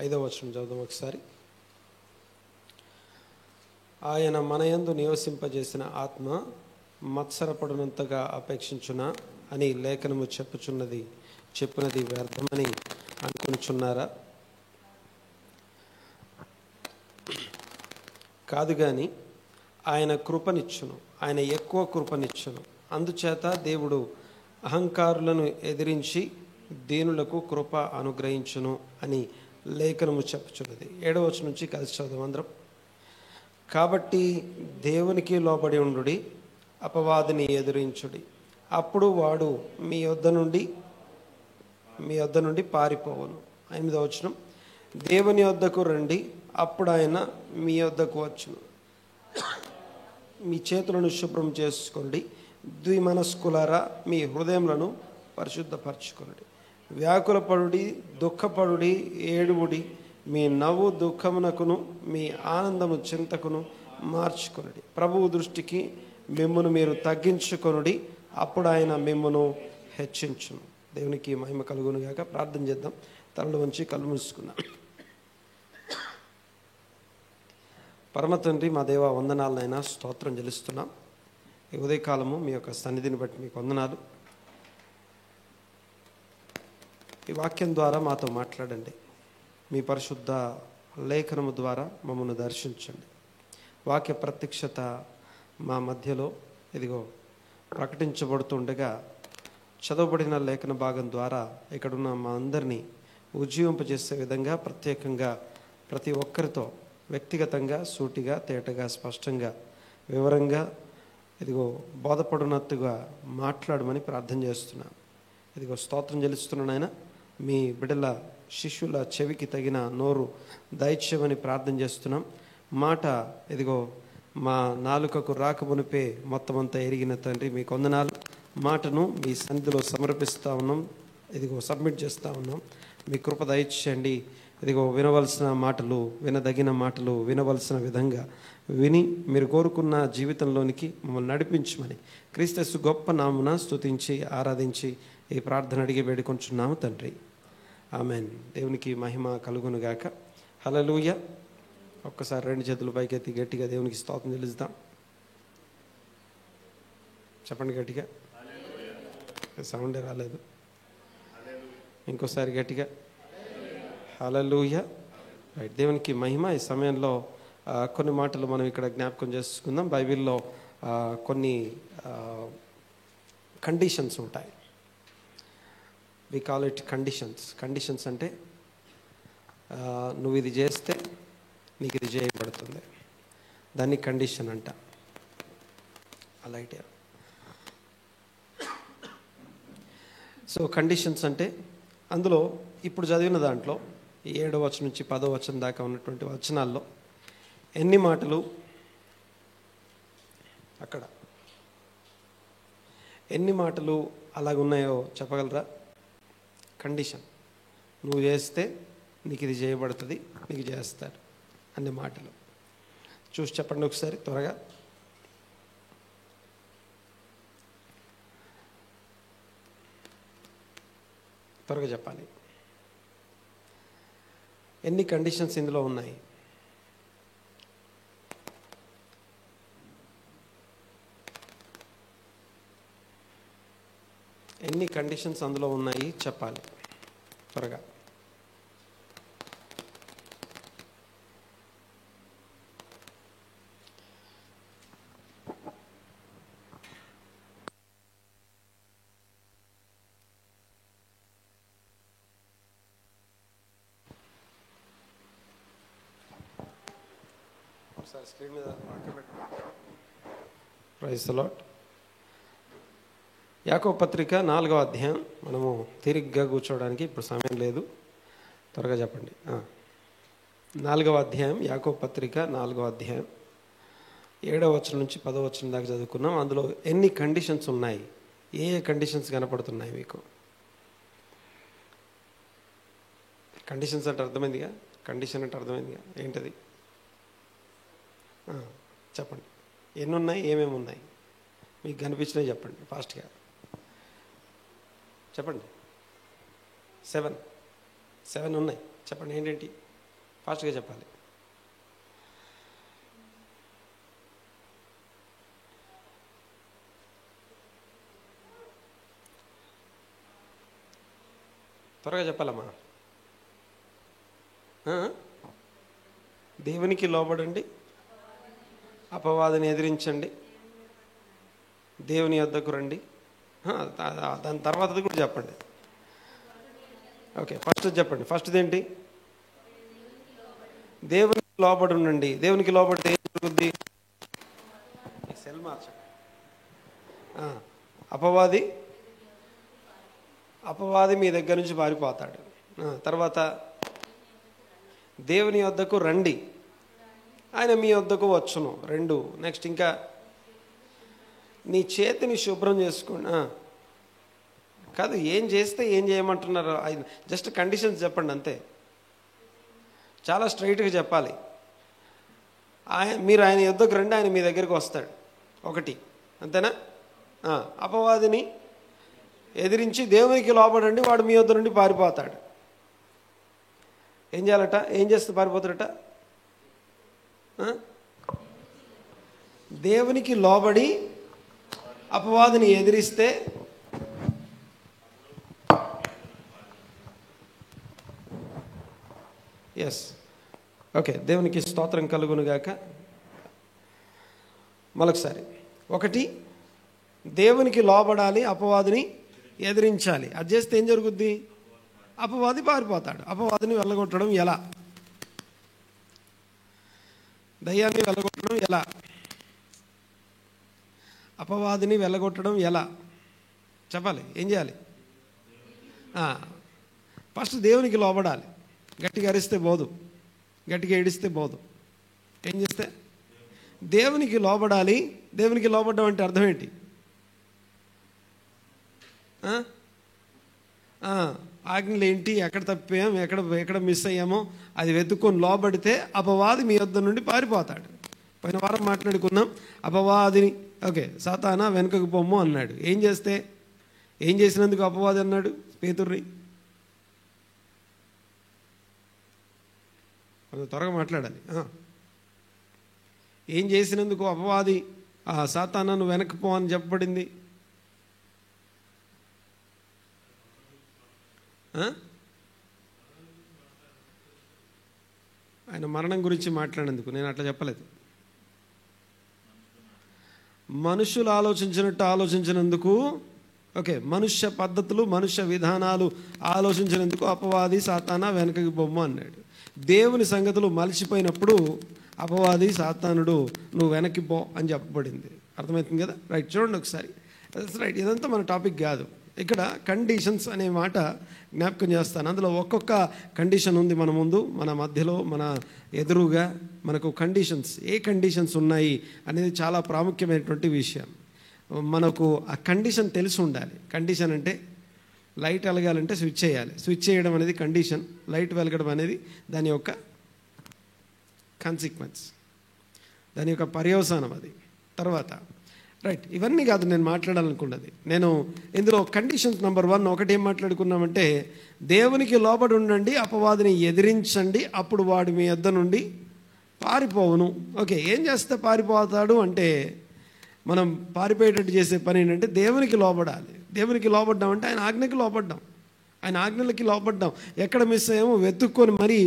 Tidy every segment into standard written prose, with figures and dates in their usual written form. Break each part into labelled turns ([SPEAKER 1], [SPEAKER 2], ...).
[SPEAKER 1] 5వ వచనం చదువుదాం ఒకసారి. ఆయన మనయందు నివసింపజేసిన ఆత్మ మత్సరపడినంతగా అపేక్షించునా అని లేఖనము చెప్పునది వ్యర్థమని అనుకునిచున్నారా? కాదు గాని ఆయన కృపనిచ్చును, ఆయన ఎక్కువ కృపనిచ్చును. అందుచేత దేవుడు అహంకారులను ఎదిరించి దీనులకు కృప అనుగ్రహించును అని లేఖనము చెప్పుచున్నది. 7వ వచనం నుంచి కలిసి చదువు అందరం. కాబట్టి దేవునికి లోబడి ఉండుడి, అపవాదిని ఎదిరించుడి, అప్పుడు వాడు మీ యొద్ద నుండి పారిపోవును. 8వ వచనం. దేవుని యొద్దకు రండి, అప్పుడు ఆయన మీ యొద్దకు వచ్చును. మీ చేతులను శుభ్రం చేసుకోండి, ద్విమనస్కులారా మీ హృదయములను పరిశుద్ధపరచుకోండి. వ్యాకులపడుడి, దుఃఖపడుడి, ఏడువుడి. మీ నవ్వు దుఃఖమునకును మీ ఆనందము చింతకును మార్చుకొనుడి. ప్రభువు దృష్టికి మిమ్మును మీరు తగ్గించుకొనుడి, అప్పుడు ఆయన మిమ్మును హెచ్చించును. దేవునికి మహిమ కలుగును గాక. ప్రార్థన చేద్దాం. తలలు వంచి కళ్ళు మూసుకుందాం. పరమ తండ్రి, మా దేవ, వందనాలనైనా స్తోత్రం చెల్లిస్తున్నాం. ఈ ఉదయకాలము మీ యొక్క సన్నిధిని బట్టి మీకు వందనాలు. ఈ వాక్యం ద్వారా మాతో మాట్లాడండి. మీ పరిశుద్ధ లేఖనము ద్వారా మమ్మల్ని దర్శించండి. వాక్య ప్రత్యక్షత మా మధ్యలో ఇదిగో ప్రకటించబడుతుండగా చదవబడిన లేఖన భాగం ద్వారా ఇక్కడున్న మా అందరినీ ఉజ్జీవింపజేసే విధంగా ప్రత్యేకంగా ప్రతి ఒక్కరితో వ్యక్తిగతంగా సూటిగా తేటగా స్పష్టంగా వివరంగా ఇదిగో బోధపడినట్టుగా మాట్లాడమని ప్రార్థన చేస్తున్నాను. ఇదిగో స్తోత్రం చెల్లిస్తున్నాను ఆయన. మీ బిడ్డల శిష్యుల చెవికి తగిన నోరు దయచేయమని ప్రార్థన చేస్తున్నాం. మాట ఇదిగో మా నాలుకకు రాకమునిపే మొత్తం అంతా ఎరిగిన తండ్రి మీకు వందనాలు. మాటను మీ సన్నిధిలో సమర్పిస్తూ ఉన్నాం, ఇదిగో సబ్మిట్ చేస్తూ ఉన్నాం. మీ కృప దయచేయండి. ఇదిగో వినవలసిన మాటలు, వినదగిన మాటలు వినవలసిన విధంగా విని మీరు కోరుకున్న జీవితంలోనికి మమ్మల్ని నడిపించమని క్రీస్తు గొప్ప నామున స్తుతించి ఆరాధించి ఈ ప్రార్థన అడిగి వేడుకొంచున్నాము తండ్రి. ఆమెన్. దేవునికి మహిమ కలుగునుగాక. హల్లెలూయా. ఒక్కసారి 2 చేతులు పైకెత్తి గట్టిగా దేవునికి స్తోత్రం చెల్లిద్దాం. చెప్పండి గట్టిగా. సౌండే రాలేదు. ఇంకోసారి గట్టిగా హల్లెలూయా. రైట్. దేవునికి మహిమ. ఈ సమయంలో కొన్ని మాటలు మనం ఇక్కడ జ్ఞాపకం చేసుకుందాం. బైబిల్లో కొన్ని కండిషన్స్ ఉంటాయి. We call it conditions. Conditions అంటే నువ్వు ఇది చేస్తే నీకు ఇది చేయబడుతుంది, దాన్ని కండిషన్ అంట. అలాగే సో కండిషన్స్ అంటే అందులో ఇప్పుడు చదివిన దాంట్లో 7వ వచనం నుంచి 10వ వచనం దాకా ఉన్నటువంటి వచనాల్లో ఎన్ని మాటలు అక్కడ ఎన్ని మాటలు అలాగున్నాయో చెప్పగలరా? కండిషన్. నువ్వు చేస్తే నీకు ఇది చేయబడుతుంది, నీకు చేస్తారు అన్ని మాటలు. చూసి చెప్పండి ఒకసారి త్వరగా. త్వరగా చెప్పాలి. ఎన్ని కండిషన్స్ ఇందులో ఉన్నాయి? ఎన్ని కండిషన్స్ అందులో ఉన్నాయి చెప్పాలి త్వరగా. ఒకసారి స్క్రీన్ మీద ప్రైజ్ ది లార్డ్. యాకోబు పత్రిక 4వ అధ్యాయం. మనము తీరిగ్గా కూర్చోవడానికి ఇప్పుడు సమయం లేదు. త్వరగా చెప్పండి. 4వ అధ్యాయం, యాకోబు పత్రిక 4వ అధ్యాయం 7వ వచనం నుంచి 10వ వచనం దాకా చదువుకున్నాం. అందులో ఎన్ని కండిషన్స్ ఉన్నాయి, ఏ ఏ కండిషన్స్ కనపడుతున్నాయి మీకు? కండిషన్స్ అంటే అర్థమైందిగా, కండిషన్ అంటే అర్థమైందిగా. ఏంటది చెప్పండి. ఎన్ని ఉన్నాయి, ఏమేమి ఉన్నాయి మీకు కనిపించినాయి చెప్పండి ఫాస్ట్గా చెప్పండి. 7 ఉన్నాయి చెప్పండి. ఏంటేంటి? ఫాస్ట్గా చెప్పాలి. త్వరగా చెప్పాలమ్మా. దేవునికి లోబడండి, అపవాదిని ఎదిరించండి, దేవుని యొద్దకు రండి. దాని తర్వాతది కూడా చెప్పండి. ఓకే, ఫస్ట్ చెప్పండి. ఫస్ట్ది ఏంటి? దేవునికి లోబడి ఉండండి. దేవునికి లోబడితే ఏం జరుగుద్ది? సెల్ మార్చండి. అపవాది మీ దగ్గర నుంచి పారిపోతాడు. తర్వాత దేవుని యొద్దకు రండి, ఆయన మీ వద్దకు వచ్చును. 2. నెక్స్ట్ ఇంకా నీ చేతిని శుభ్రం చేసుకోండి. కాదు, ఏం చేస్తే ఏం చేయమంటున్నారు? జస్ట్ కండిషన్స్ చెప్పండి అంతే. చాలా స్ట్రైట్గా చెప్పాలి. మీరు ఆయన యొద్దకు రండి, ఆయన మీ దగ్గరికి వస్తాడు. 1, అంతేనా? అపవాదిని ఎదిరించి దేవునికి లోబడండి, వాడు మీ వద్ద నుండి పారిపోతాడు. ఏం చేయాలట? ఏం చేస్తే పారిపోతాడట? దేవునికి లోబడి అపవాదిని ఎదిరిస్తే ఎస్, ఓకే, దేవునికి స్తోత్రం కలుగునుగాక. మరొకసారి, 1, దేవునికి లోబడాలి, అపవాదిని ఎదిరించాలి. అది చేస్తే ఏం జరుగుద్ది? అపవాది పారిపోతాడు. అపవాదిని వెళ్ళగొట్టడం ఎలా? దయ్యాన్ని వెళ్ళగొట్టడం ఎలా? అపవాదిని వెళ్ళగొట్టడం ఎలా? చెప్పాలి. ఏం చేయాలి? ఫస్ట్ దేవునికి లోబడాలి. గట్టిగా అరిస్తే పోదు, గట్టిగా ఏడిస్తే పోదు. ఏం చేస్తే? దేవునికి లోబడాలి. దేవునికి లోబడడం అంటే అర్థం ఏంటి? ఆజ్ఞలు ఏంటి, ఎక్కడ తప్పాము, ఎక్కడ మిస్ అయ్యామో అది వెతుక్కొని లోబడితే అపవాది మీ వద్ద నుండి పారిపోతాడు. పోయిన వారం మాట్లాడుకున్నాం. అపవాదిని సాతానా వెనుకకు పొమ్ము అన్నాడు. ఏం చేసినందుకు అపవాది అన్నాడు పేతుర్ని? త్వరగా మాట్లాడాలి. ఏం చేసినందుకు అపవాది సాతానా నువ్వు వెనక్కి పో అని చెప్పబడింది? ఆయన మరణం గురించి మాట్లాడేందుకు. నేను అట్లా చెప్పలేదు. మనుషులు ఆలోచించినట్టు ఆలోచించినందుకు, మనుష్య పద్ధతులు, మనుష్య విధానాలు ఆలోచించినందుకు అపవాది సాతానా వెనకకి బొమ్మ అన్నాడు. దేవుని సంగతులు మలిచిపోయినప్పుడు అపవాది సాతానుడు నువ్వు వెనక్కి పో అని చెప్పబడింది. అర్థమవుతుంది కదా? రైట్, చూడండి ఒకసారి. రైట్, ఇదంతా మన టాపిక్ కాదు. ఇక్కడ కండిషన్స్ అనే మాట జ్ఞాపకం చేస్తాను. అందులో ఒక్కొక్క కండిషన్ ఉంది మన ముందు, మన మధ్యలో, మన ఎదురుగా మనకు కండిషన్స్. ఏ కండిషన్స్ ఉన్నాయి అనేది చాలా ప్రాముఖ్యమైనటువంటి విషయం. మనకు ఆ కండిషన్ తెలిసి ఉండాలి. కండిషన్ అంటే లైట్ వెలగాలంటే స్విచ్ చేయాలి. స్విచ్ చేయడం అనేది కండిషన్, లైట్ వెలగడం అనేది దాని యొక్క కాన్సిక్వెన్స్, దాని యొక్క పర్యవసానం అది. తర్వాత రైట్, ఇవన్నీ కాదు నేను మాట్లాడాలనుకున్నది. నేను ఇందులో కండిషన్స్ నెంబర్ 1 ఒకటి ఏం మాట్లాడుకున్నామంటే, దేవునికి లోబడి ఉండండి, అపవాదిని ఎదిరించండి, అప్పుడు వాడు మీ యొద్ద నుండి పారిపోవును. ఏం చేస్తే పారిపోతాడు అంటే, మనం పారిపోయేటట్టు చేసే పని ఏంటంటే దేవునికి లోబడాలి. దేవునికి లోబడ్డాం అంటే ఆయన ఆజ్ఞకి లోబడ్డాం, ఆయన ఆజ్ఞలకి లోబడ్డాం. ఎక్కడ మిస్ అయ్యామో వెతుక్కొని మరీ.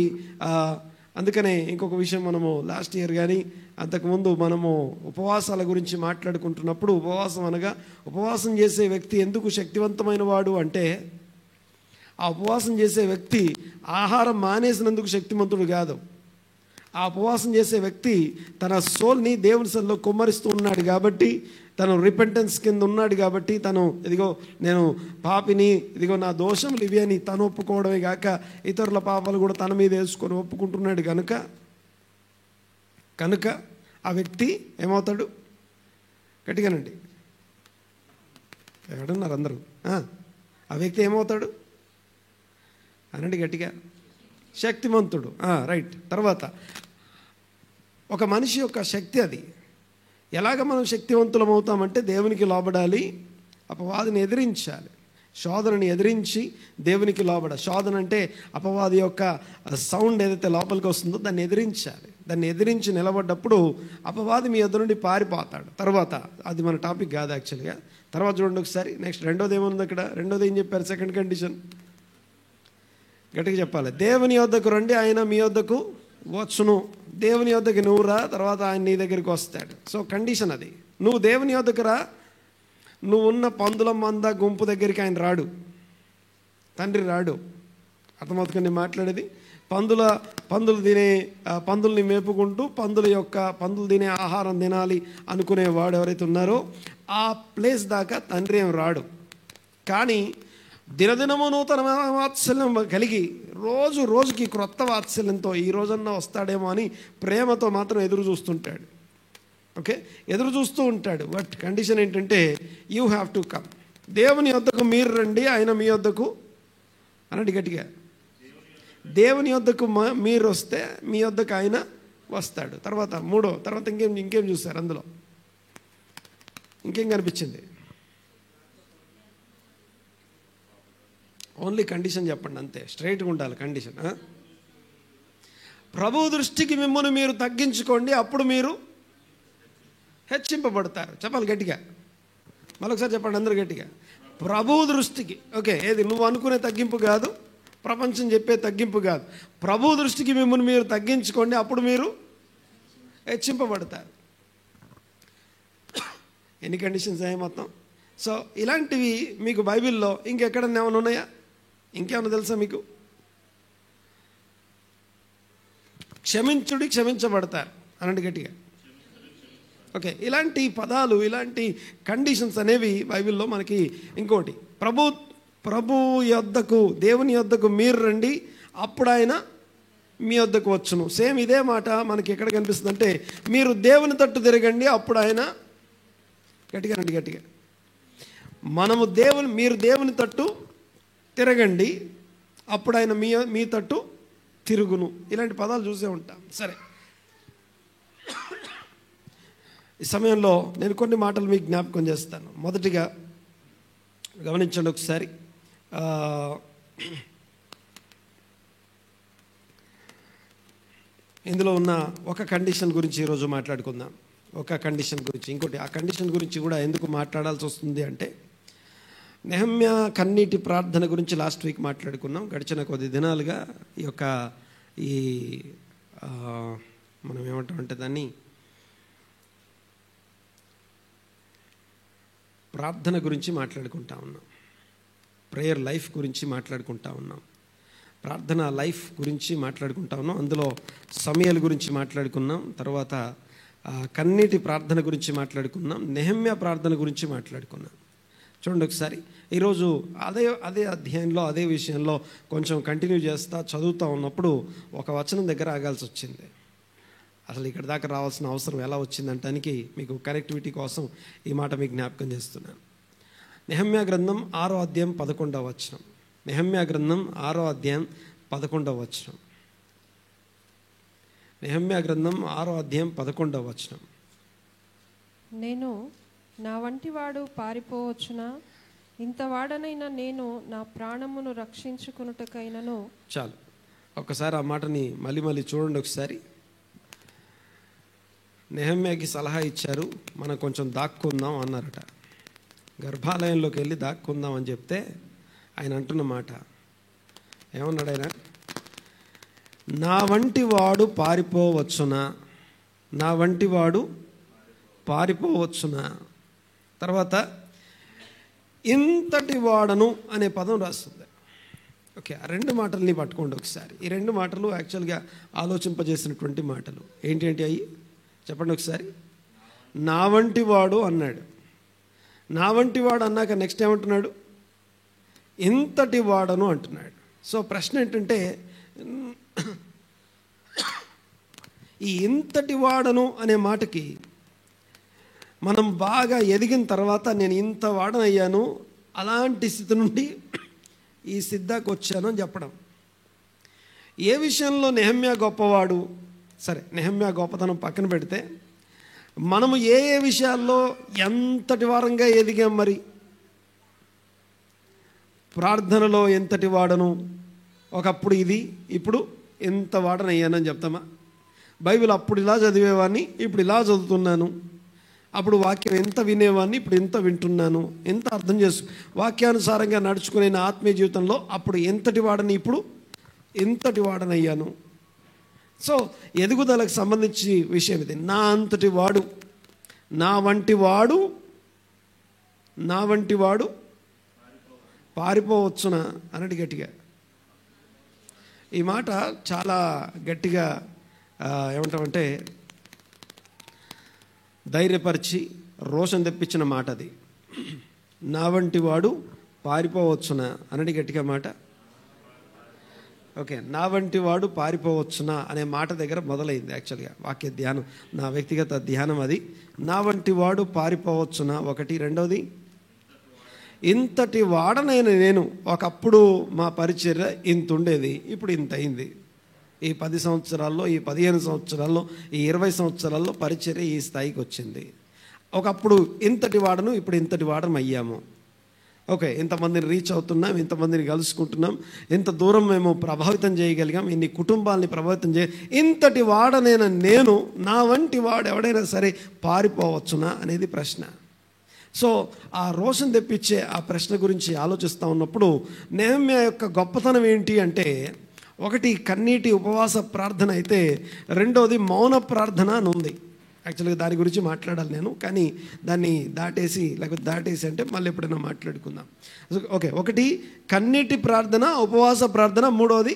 [SPEAKER 1] అందుకనే ఇంకొక విషయం, మనము లాస్ట్ ఇయర్ కానీ అంతకుముందు మనము ఉపవాసాల గురించి మాట్లాడుకుంటున్నప్పుడు, ఉపవాసం అనగా ఉపవాసం చేసే వ్యక్తి ఎందుకు శక్తివంతమైన వాడు అంటే, ఆ ఉపవాసం చేసే వ్యక్తి ఆహారం మానేసినందుకు శక్తిమంతుడు కాదు. ఆ ఉపవాసం చేసే వ్యక్తి తన సోల్ని దేవుని సన్నిధిలో కుమ్మరిస్తూ ఉన్నాడు కాబట్టి, తను రిపెంటెన్స్ కింద ఉన్నాడు కాబట్టి, తను ఇదిగో నేను పాపిని, ఇదిగో నా దోషములు ఇవి అని తను ఒప్పుకోవడమే కాక ఇతరుల పాపాలు కూడా తన మీద వేసుకొని ఒప్పుకుంటున్నాడు కనుక ఆ వ్యక్తి ఏమవుతాడు? గట్టిగానండి, ఎక్కడున్నారు అందరూ? ఆ వ్యక్తి ఏమవుతాడు అనండి గట్టిగా? శక్తిమంతుడు. రైట్. తర్వాత ఒక మనిషి యొక్క శక్తి అది. ఎలాగ మనం శక్తివంతులం అవుతామంటే దేవునికి లోబడాలి, అపవాదిని ఎదిరించాలి. శోధనని ఎదిరించి దేవునికి లోబడ. శోధన అంటే అపవాది యొక్క సౌండ్ ఏదైతే లోపలికి వస్తుందో దాన్ని ఎదిరించాలి. దాన్ని ఎదిరించి నిలబడ్డప్పుడు అపవాది మీ ఎదురు నుండి పారిపోతాడు. తర్వాత అది మన టాపిక్ కాదు యాక్చువల్గా. తర్వాత చూడండి ఒకసారి. నెక్స్ట్ రెండోది ఏముంది అక్కడ? రెండోది ఏం చెప్పారు? సెకండ్ కండిషన్ గట్టిగా చెప్పాలి. దేవుని యొద్దకు రండి, ఆయన మీ యొద్దకు వచ్చును. దేవుని యొద్దకు నువ్వు రా, తర్వాత ఆయన నీ దగ్గరికి వస్తాడు. సో కండిషన్ అది. నువ్వు దేవుని యొద్దకు రా, నువ్వు ఉన్న పందుల మంద గుంపు దగ్గరికి ఆయన రాడు, తండ్రి రాడు. అర్థమవుతుంది నేను మాట్లాడేది? పందులు పందుల్ని మేపుకుంటూ పందులు తినే ఆహారం తినాలి అనుకునేవాడు ఎవరైతే ఉన్నారో ఆ ప్లేస్ దాకా తండ్రి ఏం రాడు. కానీ దినదినము నూతన వాత్సల్యం కలిగి రోజుకి క్రొత్త వాత్సల్యంతో ఈ రోజన్నా వస్తాడేమో అని ప్రేమతో మాత్రం ఎదురు చూస్తుంటాడు. ఓకే, ఎదురు చూస్తూ ఉంటాడు. బట్ కండిషన్ ఏంటంటే యూ హ్యావ్ టు కమ్. దేవుని యొద్దకు మీరు రండి, ఆయన మీ యొద్దకు అనండి గట్టిగా. దేవుని యొద్దకు మీరు వస్తే మీ యొద్దకు ఆయన వస్తాడు. తర్వాత ఇంకేం చూస్తారు అందులో? ఇంకేం కనిపించింది? ఓన్లీ కండిషన్ చెప్పండి అంతే, స్ట్రైట్గా ఉండాలి కండిషన్. ప్రభు దృష్టికి మిమ్మల్ని మీరు తగ్గించుకోండి, అప్పుడు మీరు హెచ్చింపబడతారు. చెప్పాలి గట్టిగా, మరొకసారి చెప్పండి అందరూ గట్టిగా. ప్రభు దృష్టికి, ఓకే, ఏది నువ్వు అనుకునే తగ్గింపు కాదు, ప్రపంచం చెప్పే తగ్గింపు కాదు. ప్రభు దృష్టికి మిమ్మల్ని మీరు తగ్గించుకోండి, అప్పుడు మీరు హెచ్చింపబడతారు. ఎన్ని కండిషన్స్ అయ్యాయి మొత్తం? సో ఇలాంటివి మీకు బైబిల్లో ఇంకెక్కడన్నా ఏమైనా ఉన్నాయా? ఇంకేమన్నా తెలుసా మీకు? క్షమించుడి క్షమించబడతారు అనండి గట్టిగా. ఓకే, ఇలాంటి పదాలు, ఇలాంటి కండిషన్స్ అనేవి బైబిల్లో మనకి. ఇంకోటి, ప్రభు యొద్దకు, దేవుని యొద్దకు మీరు రండి, అప్పుడు ఆయన మీ యొద్దకు వచ్చును. సేమ్ ఇదే మాట మనకి ఎక్కడ కనిపిస్తుంది అంటే, మీరు దేవుని తట్టు తిరగండి, అప్పుడు ఆయన గట్టిగా రండి గట్టిగా. మీరు దేవుని తట్టు తిరగండి, అప్పుడు ఆయన మీ తట్టు తిరుగును. ఇలాంటి పదాలు చూసే ఉంటాం. సరే, ఈ సమయంలో నేను కొన్ని మాటలు మీకు జ్ఞాపకం చేస్తాను. మొదటిగా గమనించండి ఒకసారి. ఇందులో ఉన్న ఒక కండిషన్ గురించి ఈరోజు మాట్లాడుకుందాం. ఒక కండిషన్ గురించి. ఇంకోటి, ఆ కండిషన్ గురించి కూడా ఎందుకు మాట్లాడాల్సి వస్తుంది అంటే, నెహమ్యా కన్నీటి ప్రార్థన గురించి లాస్ట్ వీక్ మాట్లాడుకున్నాం. గడిచిన కొద్ది దినాలుగా మనం ఏమంటామంటే దాన్ని ప్రార్థన గురించి మాట్లాడుకుంటా ఉన్నాం. ప్రేయర్ లైఫ్ గురించి మాట్లాడుకుంటా ఉన్నాం. ప్రార్థన లైఫ్ గురించి మాట్లాడుకుంటా ఉన్నాం. అందులో సమయాల గురించి మాట్లాడుకున్నాం. తర్వాత కన్నీటి ప్రార్థన గురించి మాట్లాడుకున్నాం. నెహమ్యా ప్రార్థన గురించి మాట్లాడుకున్నాం. చూడండి ఒకసారి. ఈరోజు అదే అధ్యాయంలో, అదే విషయంలో కొంచెం కంటిన్యూ చేస్తా చదువుతూ ఉన్నప్పుడు ఒక వచనం దగ్గర ఆగాల్సి వచ్చింది. అసలు ఇక్కడ దాకా రావాల్సిన అవసరం ఎలా వచ్చిందంటానికి మీకు కనెక్టివిటీ కోసం ఈ మాట మీకు జ్ఞాపకం చేస్తున్నాను. నెహమ్యా గ్రంథం 6వ అధ్యాయం 11వ వచనం. నెహమ్యా గ్రంథం 6వ అధ్యాయం 11వ వచనం. నెహమ్యా గ్రంథం 6వ అధ్యాయం 11వ వచనం.
[SPEAKER 2] నేను నా వంటి వాడు పారిపోవచ్చునా? ఇంతవాడనైనా నేను నా ప్రాణమును రక్షించుకొనుటకైనను.
[SPEAKER 1] చాలు, ఒక్కసారి ఆ మాటని మళ్ళీ చూడండి ఒకసారి. నెహమ్యాకి సలహా ఇచ్చారు, మనం కొంచెం దాక్కుందాం అన్నారట. గర్భాలయంలోకి వెళ్ళి దాక్కుందాం అని చెప్తే ఆయన అంటున్న మాట ఏమన్నాడు ఆయన? నా వంటి వాడు పారిపోవచ్చునా? నా వంటి వాడు పారిపోవచ్చునా? తర్వాత ఇంతటి వాడను అనే పదం రాస్తుంది. ఓకే, ఆ రెండు మాటల్ని పట్టుకోండి ఒకసారి. ఈ రెండు మాటలు యాక్చువల్గా ఆలోచింపజేసినటువంటి మాటలు. ఏంటి అయ్యి చెప్పండి ఒకసారి. నా వంటి వాడు అన్నాడు. నా వంటి వాడు అన్నాక నెక్స్ట్ ఏమంటున్నాడు? ఇంతటి వాడను అంటున్నాడు. సో ప్రశ్న ఏంటంటే, ఈ ఇంతటి వాడను అనే మాటకి మనం బాగా ఎదిగిన తర్వాత నేను ఇంత వాడనయ్యాను, అలాంటి స్థితి నుండి ఈ సిద్ధాకు వచ్చాను అని చెప్పడం. ఏ విషయంలో నెహమ్యా గొప్పవాడు? సరే, నెహమ్యా గొప్పతనం పక్కన పెడితే మనము ఏ విషయాల్లో ఎంతటి వారంగా ఎదిగాం? మరి ప్రార్థనలో ఎంతటి వాడను, ఒకప్పుడు ఇది, ఇప్పుడు ఎంత వాడను అయ్యానని చెప్తామా? బైబిల్ అప్పుడు ఇలా చదివేవాడిని, ఇప్పుడు ఇలా చదువుతున్నాను. అప్పుడు వాక్యం ఎంత వినేవాడిని, ఇప్పుడు ఎంత వింటున్నాను. ఎంత అర్థం వాక్యానుసారంగా నడుచుకునే నా ఆత్మీయ జీవితంలో అప్పుడు ఎంతటి వాడని, ఇప్పుడు ఎంతటి వాడనయ్యాను. సో ఎదుగుదలకు సంబంధించి విషయం ఇది. నా అంతటి వాడు, నా వంటి వాడు పారిపోవచ్చునా అన్నట్టు గట్టిగా. ఈ మాట చాలా గట్టిగా ఏమంటామంటే ధైర్యపరిచి రోషన్ తెప్పించిన మాట అది. నా వంటి వాడు పారిపోవచ్చునా అన్నట్టు గట్టిగా మాట. ఓకే, నా వంటి వాడు పారిపోవచ్చునా అనే మాట దగ్గర మొదలైంది యాక్చువల్గా వాక్య ధ్యానం, నా వ్యక్తిగత ధ్యానం అది. నా వంటి వాడు పారిపోవచ్చునా ఒకటి. రెండవది, ఇంతటి వాడనైన నేను, ఒకప్పుడు మా పరిచర్య ఇంత ఉండేది, ఇప్పుడు ఇంత అయింది. ఈ 10 సంవత్సరాల్లో, ఈ 15 సంవత్సరాల్లో, ఈ 20 సంవత్సరాల్లో పరిచర్య ఈ స్థాయికి వచ్చింది. ఒకప్పుడు ఇంతటి వాడను, ఇప్పుడు ఇంతటి వాడనం అయ్యాము. ఓకే, ఇంతమందిని రీచ్ అవుతున్నాం, ఇంతమందిని కలుసుకుంటున్నాం, ఇంత దూరం మేము ప్రభావితం చేయగలిగాం, ఇన్ని కుటుంబాలని ప్రభావితం ఇంతటి వాడనైనా నేను, నా వంటి వాడు ఎవడైనా సరే పారిపోవచ్చునా అనేది ప్రశ్న. సో ఆ రోషన్ తెప్పించే ఆ ప్రశ్న గురించి ఆలోచిస్తూ ఉన్నప్పుడు నెహెమ్యా యొక్క గొప్పతనం ఏంటి అంటే, ఒకటి కన్నీటి ఉపవాస ప్రార్థన అయితే, రెండోది మౌన ప్రార్థన అని ఉంది. యాక్చువల్గా దాని గురించి మాట్లాడాలి నేను, కానీ దాన్ని దాటేసి అంటే మళ్ళీ ఎప్పుడైనా మాట్లాడుకుందాం. ఓకే, ఒకటి కన్నీటి ప్రార్థన, ఉపవాస ప్రార్థన, మూడోది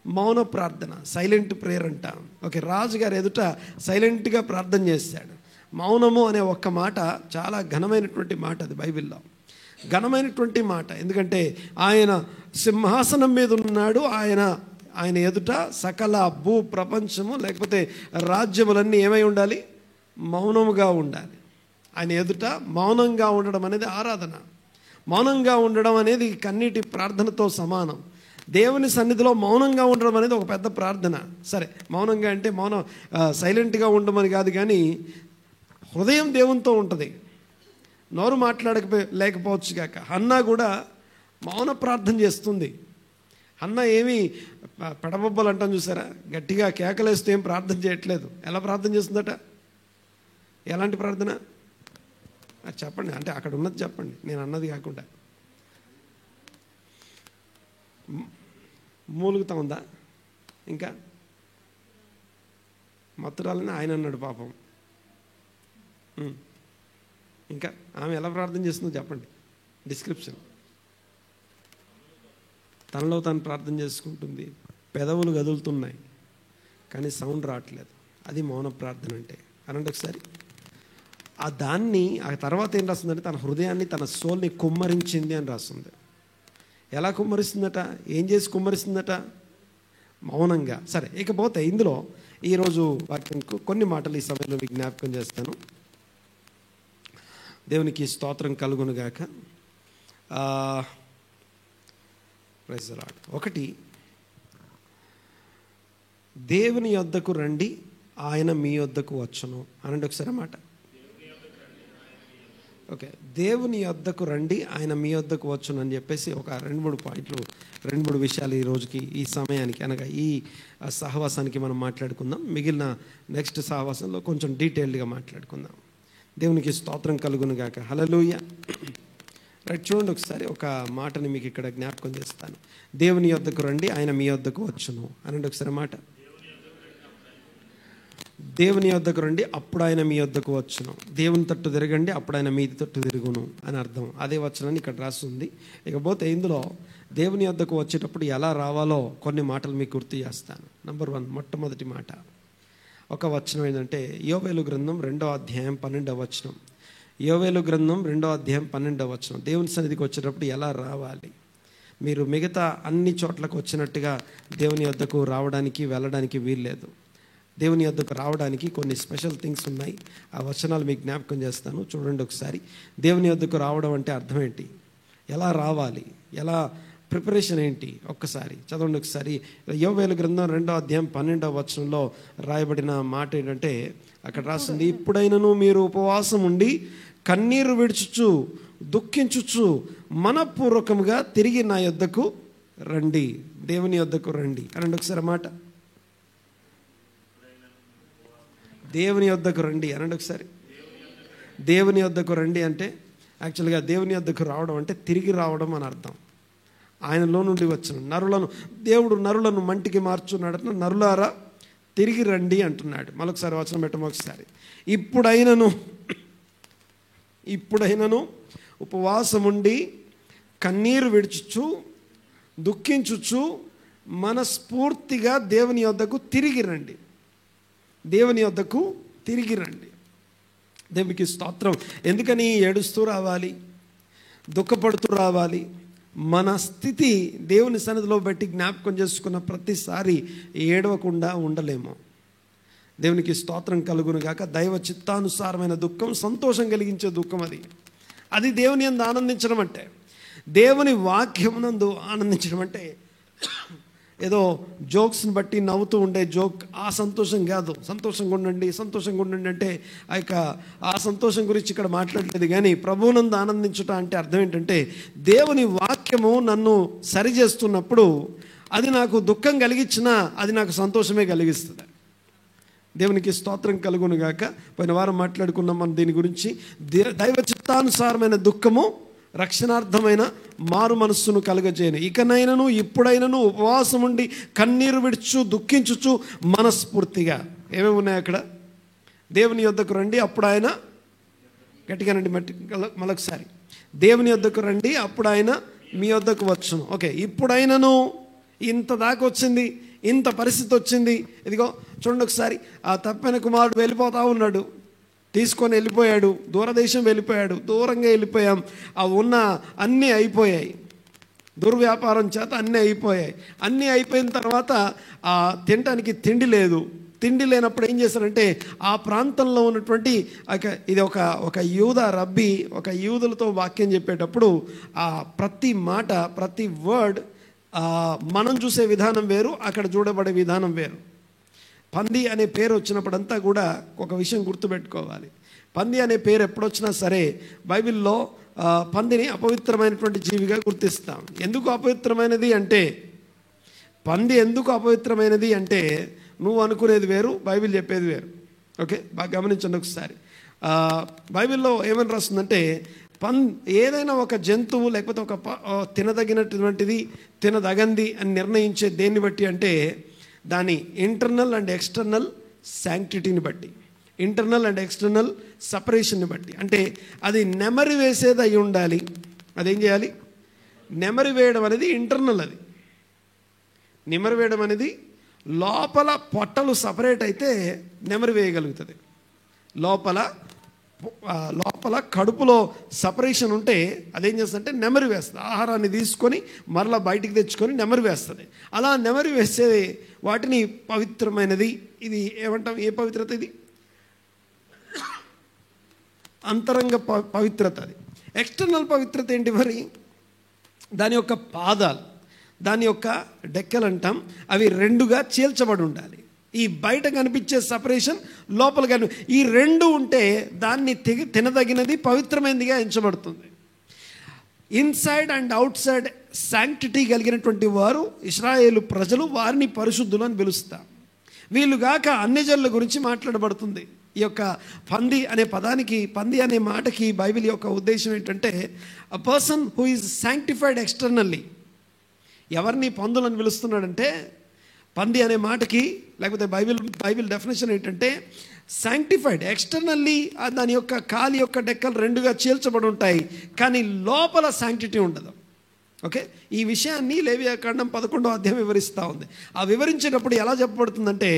[SPEAKER 1] మౌన ప్రార్థన, సైలెంట్ ప్రేయర్ అంటాం. ఓకే, రాజుగారు ఎదుట సైలెంట్గా ప్రార్థన చేశాడు. మౌనము అనే ఒక్క మాట చాలా ఘనమైనటువంటి మాట, అది బైబిల్లో ఘనమైనటువంటి మాట. ఎందుకంటే ఆయన సింహాసనం మీద ఉన్నాడు, ఆయన ఎదుట సకల భూ ప్రపంచము లేకపోతే రాజ్యములన్నీ ఏమై ఉండాలి? మౌనముగా ఉండాలి. ఆయన ఎదుట మౌనంగా ఉండడం అనేది ఆరాధన. మౌనంగా ఉండడం అనేది కన్నీటి ప్రార్థనతో సమానం. దేవుని సన్నిధిలో మౌనంగా ఉండడం అనేది ఒక పెద్ద ప్రార్థన. సరే, మౌనంగా అంటే మౌనం సైలెంట్గా ఉండమని కాదు, కానీ హృదయం దేవునితో ఉంటుంది. నోరు లేకపోవచ్చు కాక హన్నా కూడా మౌన ప్రార్థన చేస్తుంది. హన్నా ఏమీ పెడబొబ్బలు అంటాం చూసారా, గట్టిగా కేకలేస్తూ ఏం ప్రార్థన చేయట్లేదు. ఎలా ప్రార్థన చేస్తుందట? ఎలాంటి ప్రార్థన చెప్పండి, అంటే అక్కడ ఉన్నది చెప్పండి, నేను అన్నది కాకుండా. మూలుగుతా ఉందా? ఇంకా మత్తురాలని ఆయన అన్నాడు పాపం. ఇంకా ఆమె ఎలా ప్రార్థన చేస్తుందో చెప్పండి, డిస్క్రిప్షన్. తనలో తాను ప్రార్థన చేసుకుంటుంది, పెదవులు కదులుతున్నాయి కానీ సౌండ్ రావట్లేదు. అది మౌన ప్రార్థన అంటే. అనంటే ఒకసారి ఆ తర్వాత ఏం రాస్తుందంటే, తన హృదయాన్ని, తన సోల్ని కుమ్మరించింది అని రాస్తుంది. ఎలా కుమ్మరిస్తుందట? ఏం చేసి కుమ్మరిస్తుందట? మౌనంగా. సరే, ఇకపోతే ఇందులో ఈరోజు వాక్యంకు కొన్ని మాటలు ఈ సమయంలో జ్ఞాపకం చేస్తాను. దేవునికి స్తోత్రం కలుగునుగాక. Praise the Lord. ఒకటి, దేవుని యొద్దకు రండి, ఆయన మీ యొద్దకు వచ్చును అనండి ఒకసారి అన్నమాట. ఓకే, దేవుని యొద్దకు రండి, ఆయన మీ యొద్దకు వచ్చును అని చెప్పేసి ఒక 2-3 పాయింట్లు, 2-3 విషయాలు ఈ రోజుకి, ఈ సమయానికి, అనగా ఈ సహవాసానికి మనం మాట్లాడుకుందాం. మిగిలిన నెక్స్ట్ సహవాసంలో కొంచెం డీటెయిల్డ్గా మాట్లాడుకుందాం. దేవునికి స్తోత్రం కలుగును గాక. హల్లెలూయా. రైట్, చూడండి ఒకసారి ఒక మాటని మీకు ఇక్కడ జ్ఞాపకం చేస్తాను. దేవుని యొద్దకు రండి, ఆయన మీ యొద్దకు వచ్చును అనండి ఒకసారి మాట. దేవుని యొద్దకు రండి, అప్పుడు ఆయన మీ యొద్దకు వచ్చును. దేవుని తట్టు తిరగండి, అప్పుడు ఆయన మీ తట్టు తిరుగును అని అర్థం. అదే వచనాన్ని ఇక్కడ రాస్తుంది. ఇకపోతే ఇందులో దేవుని యొద్దకు వచ్చేటప్పుడు ఎలా రావాలో కొన్ని మాటలు మీకు గుర్తు చేస్తాను. నంబర్ 1, మొట్టమొదటి మాట, ఒక వచనం ఏంటంటే యోవేలు గ్రంథం 2వ అధ్యాయం 12వ వచనం. యోవేలు గ్రంథం 2వ అధ్యాయం 12వ వచనం. దేవుని సన్నిధికి వచ్చేటప్పుడు ఎలా రావాలి? మీరు మిగతా అన్ని చోట్లకు వచ్చినట్టుగా దేవుని యొద్దకు రావడానికి, వెళ్ళడానికి వీల్లేదు. దేవుని యొద్దకు రావడానికి కొన్ని స్పెషల్ థింగ్స్ ఉన్నాయి. ఆ వచనాలు మీకు జ్ఞాపకం చేస్తాను, చూడండి ఒకసారి. దేవుని యొద్దకు రావడం అంటే అర్థం ఏంటి? ఎలా రావాలి? ఎలా ప్రిపరేషన్ ఏంటి? ఒక్కసారి చదవండి ఒకసారి. యోవేలు గ్రంథం 2వ అధ్యాయం 12వ వచనంలో రాయబడిన మాట ఏంటంటే, అక్కడ రాస్తుంది, ఇప్పుడైనను మీరు ఉపవాసం ఉండి కన్నీరు విడుచుచు దుఃఖించుచు మనపూర్వకముగా తిరిగి నా యొద్దకు రండి. దేవుని యొద్దకు రండి అనండి ఒకసారి మాట. దేవుని యొద్దకు రండి అనండి ఒకసారి. దేవుని యొద్దకు రండి అంటే యాక్చువల్గా దేవుని యొద్దకు రావడం అంటే తిరిగి రావడం అని అర్థం. ఆయనలో నుండి వచ్చిన దేవుడు నరులను మంటికి మార్చున్నాడు. నరులారా తిరిగి రండి అంటున్నాడు. మరొకసారి వచనం పెట్టము ఒకసారి. ఇప్పుడైనను ఉపవాసముండి కన్నీరు విడుచుచు దుఃఖించుచు మనస్ఫూర్తిగా దేవుని యొద్దకు తిరిగి రండి. దేవుని యొద్దకు తిరిగి రండి. దేవునికి స్తోత్రం. ఎందుకని ఏడుస్తూ రావాలి, దుఃఖపడుతూ రావాలి? మన స్థితి దేవుని సన్నిధిలో బట్టి జ్ఞాపకం చేసుకున్న ప్రతిసారి ఏడవకుండా ఉండలేము. దేవునికి స్తోత్రం కలుగును గాక. దైవ చిత్తానుసారమైన దుఃఖం సంతోషం కలిగించే దుఃఖం అది దేవుని యందు ఆనందించడం అంటే, దేవుని వాక్యమునందు ఆనందించడం అంటే ఏదో జోక్స్ని బట్టి నవ్వుతూ ఉండే జోక్ ఆ సంతోషం కాదు. సంతోషంగా ఉండండి అంటే ఆ సంతోషం గురించి ఇక్కడ మాట్లాడలేదు. కానీ ప్రభువునందు ఆనందించుట అంటే అర్థం ఏంటంటే, దేవుని వాక్యము నన్ను సరిచేస్తున్నప్పుడు అది నాకు దుఃఖం కలిగించినా అది నాకు సంతోషమే కలిగిస్తుంది. దేవునికి స్తోత్రం కలుగును గాక. పోయిన వారం మాట్లాడుకున్నాం మనం దీని గురించి. దైవ చిత్తానుసారమైన దుఃఖము రక్షణార్థమైన మారు మనస్సును కలుగజేయను. ఇకనైనను ఇప్పుడైనను ఉపవాసం ఉండి కన్నీరు విడుచు దుఃఖించుచు మనస్ఫూర్తిగా. ఏమేమి ఉన్నాయి అక్కడ? దేవుని యొద్దకు రండి, అప్పుడు ఆయన గట్టిగానండి మరొకసారి. దేవుని యొద్దకు రండి, అప్పుడు ఆయన మీ యొద్దకు వచ్చును. ఓకే, ఇప్పుడైనను ఇంత దాకా వచ్చింది, ఇంత పరిస్థితి వచ్చింది. ఇదిగో చూడండి ఒకసారి. ఆ తప్పిన కుమారుడు వెళ్ళిపోతా ఉన్నాడు, తీసుకొని వెళ్ళిపోయాడు, దూరదేశం వెళ్ళిపోయాడు, దూరంగా వెళ్ళిపోయాం. ఆ ఉన్న అన్నీ అయిపోయాయి, దుర్వ్యాపారం చేత అన్నీ అయిపోయాయి. అన్నీ అయిపోయిన తర్వాత తినడానికి తిండి లేదు. తిండి లేనప్పుడు ఏం చేశారంటే, ఆ ప్రాంతంలో ఉన్నటువంటి ఇది ఒక యూద రబ్బీ ఒక యూదులతో వాక్యం చెప్పేటప్పుడు ఆ ప్రతి మాట, ప్రతి వర్డ్ మనం చూసే విధానం వేరు, అక్కడ చూడబడే విధానం వేరు. పంది అనే పేరు వచ్చినప్పుడంతా కూడా ఒక విషయం గుర్తుపెట్టుకోవాలి. పంది అనే పేరు ఎప్పుడొచ్చినా సరే బైబిల్లో పందిని అపవిత్రమైనటువంటి జీవిగా గుర్తిస్తాం. ఎందుకు అపవిత్రమైనది అంటే, పంది ఎందుకు అపవిత్రమైనది అంటే నువ్వు అనుకునేది వేరు, బైబిల్ చెప్పేది వేరు. ఓకే, బాగా గమనించండి ఒకసారి. బైబిల్లో ఏమని రాస్తుందంటే, ఏదైనా ఒక జంతువు లేకపోతే ఒక తినదగినటువంటిది తినదగంది అని నిర్ణయించే దేన్ని బట్టి అంటే దాని ఇంటర్నల్ అండ్ ఎక్స్టర్నల్ శాంక్టిటీని బట్టి, ఇంటర్నల్ అండ్ ఎక్స్టర్నల్ సపరేషన్ని బట్టి. అంటే అది నెమరి వేసేది అయి ఉండాలి. అదేం చేయాలి? నెమరి వేయడం అనేది ఇంటర్నల్. అది నెమరి వేయడం అనేది లోపల పొట్టలు సపరేట్ అయితే నెమరి వేయగలుగుతుంది. లోపల కడుపులో సపరేషన్ ఉంటే అదేం చేస్తుందంటే నెమరి వేస్తుంది. ఆహారాన్ని తీసుకొని మరలా బయటికి తెచ్చుకొని నెమరి వేస్తుంది. అలా నెమరి వేసే వాటిని పవిత్రమైనది. ఇది ఏమంటాం? ఏ పవిత్రత ఇది? అంతరంగ పవిత్రత. అది ఎక్స్టర్నల్ పవిత్రత ఏంటి మరి? దాని యొక్క పాదాలు, దాని యొక్క డెక్కలు అంటాం, అవి రెండుగా చీల్చబడి ఉండాలి. ఈ బయట కనిపించే సపరేషన్ లోపల ఈ రెండు ఉంటే దాన్ని తినదగినది, పవిత్రమైనదిగా ఎంచబడుతుంది. Inside and outside sanctity కలిగినటువంటి వారు ఇశ్రాయేలు ప్రజలు, వారిని పరిశుద్ధులు అని పిలుస్తారు. వీళ్ళుగాక అన్యజనుల గురించి మాట్లాడబడుతుంది. ఈ యొక్క పంది అనే పదానికి, పంది అనే మాటకి బైబిల్ యొక్క ఉద్దేశం ఏంటంటే, a person who is sanctified externally. ఎవరిని పందులని పిలుస్తున్నాడంటే, పంది అనే మాటకి లేకపోతే బైబిల్ డెఫినేషన్ ఏంటంటే, శాంక్టిఫైడ్ ఎక్స్టర్నల్లీ. దాని యొక్క కాలి యొక్క డెక్కలు రెండుగా చీల్చబడి ఉంటాయి, కానీ లోపల శాంక్టిటీ ఉండదు. ఓకే, ఈ విషయాన్ని లేవియాకాండం 11వ అధ్యాయం వివరిస్తూ ఉంది. ఆ వివరించేటప్పుడు ఎలా చెప్పబడుతుందంటే,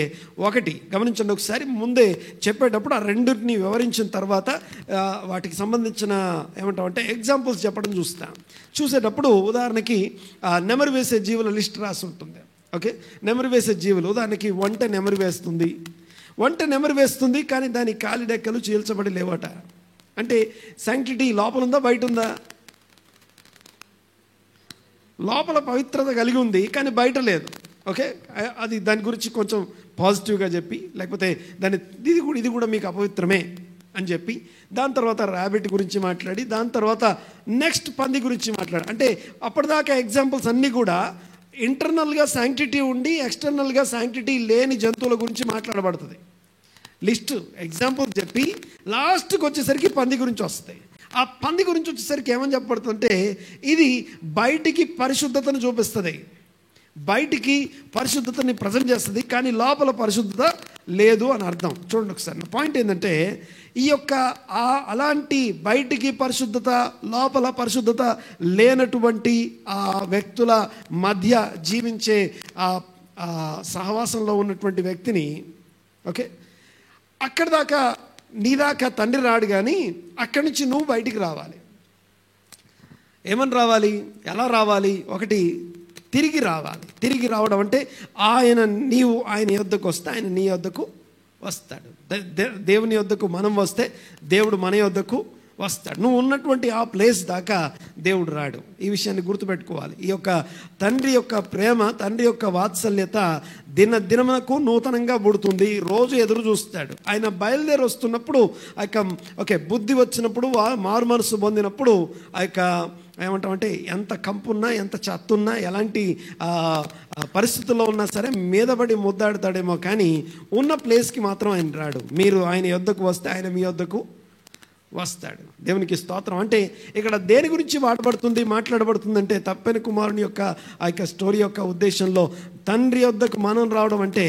[SPEAKER 1] ఒకటి గమనించండి ఒకసారి. ముందే చెప్పేటప్పుడు ఆ రెండింటిని వివరించిన తర్వాత వాటికి సంబంధించిన ఏమంటామంటే ఎగ్జాంపుల్స్ చెప్పడం చూసేటప్పుడు ఉదాహరణకి నెమరు వేసే జీవుల లిస్ట్ రాసి ఉంటుంది. ఓకే, నెమరు వేసే జీవులు ఉదాహరణకి ఒంటె నెమరు వేస్తుంది, కానీ దాని కాలి డెక్కలు చీల్చబడి లేవట. అంటే శాంక్టిటీ లోపల ఉందా, బయట ఉందా? లోపల పవిత్రత కలిగి ఉంది, కానీ బయట లేదు. ఓకే, అది దాని గురించి కొంచెం పాజిటివ్గా చెప్పి, లేకపోతే ఇది కూడా మీకు అపవిత్రమే అని చెప్పి దాని తర్వాత ర్యాబిట్ గురించి మాట్లాడి దాని తర్వాత నెక్స్ట్ పంది గురించి మాట్లాడి, అంటే అప్పటిదాకా ఎగ్జాంపుల్స్ అన్నీ కూడా ఇంటర్నల్గా శాంక్టిటీ ఉండి ఎక్స్టర్నల్గా శాంక్టిటీ లేని జంతువుల గురించి మాట్లాడబడుతుంది. లిస్ట్ ఎగ్జాంపుల్ చెప్పి లాస్ట్కి వచ్చేసరికి పంది గురించి వస్తాయి. ఆ పంది గురించి వచ్చేసరికి ఏమని చెప్పబడుతుందంటే ఇది బయటికి పరిశుద్ధతను చూపిస్తుంది, బయటికి పరిశుద్ధతని ప్రజెంట్ చేస్తుంది, కానీ లోపల పరిశుద్ధత లేదు అని అర్థం. చూడండి ఒకసారి, నా పాయింట్ ఏంటంటే ఈ యొక్క అలాంటి బయటికి పరిశుద్ధత లోపల పరిశుద్ధత లేనటువంటి ఆ వ్యక్తుల మధ్య జీవించే ఆ సహవాసంలో ఉన్నటువంటి వ్యక్తిని, ఓకే, అక్కడి దాకా నీ దాకా తండ్రి రాడు, కానీ అక్కడి నుంచి నువ్వు బయటికి రావాలి. ఏమని రావాలి, ఎలా రావాలి? ఒకటి, తిరిగి రావాలి. తిరిగి రావడం అంటే నీవు ఆయన యొద్దకు వస్తే ఆయన నీ యొద్దకు వస్తాడు. దేవుని యొద్దకు మనం వస్తే దేవుడు మన యొద్దకు వస్తాడు. నువ్వు ఉన్నటువంటి ఆ ప్లేస్ దాకా దేవుడు రాడు. ఈ విషయాన్ని గుర్తుపెట్టుకోవాలి. ఈ యొక్క తండ్రి యొక్క ప్రేమ, తండ్రి యొక్క వాత్సల్యత దినదినమునకు నూతనంగా పుడుతుంది. రోజు ఎదురు చూస్తాడు. ఆయన బయలుదేరి వస్తున్నప్పుడు ఆ యొక్క ఓకే బుద్ధి వచ్చినప్పుడు, మారు మనసు పొందినప్పుడు ఆ యొక్క ఏమంటామంటే ఎంత కంపున్నా ఎంత చత్తున్నా ఎలాంటి పరిస్థితుల్లో ఉన్నా సరే మీదపడి ముద్దాడుతాడేమో, కానీ ఉన్న ప్లేస్కి మాత్రం ఆయన రాడు. మీరు ఆయన యొద్దకు వస్తే ఆయన మీ యొద్దకు వస్తాడు. దేవునికి స్తోత్రం. అంటే ఇక్కడ దేని గురించి మాట్లాడబడుతుంది అంటే తప్పని కుమారుని యొక్క ఆ యొక్క స్టోరీ యొక్క ఉద్దేశంలో తండ్రి యొద్దకు మనం రావడం అంటే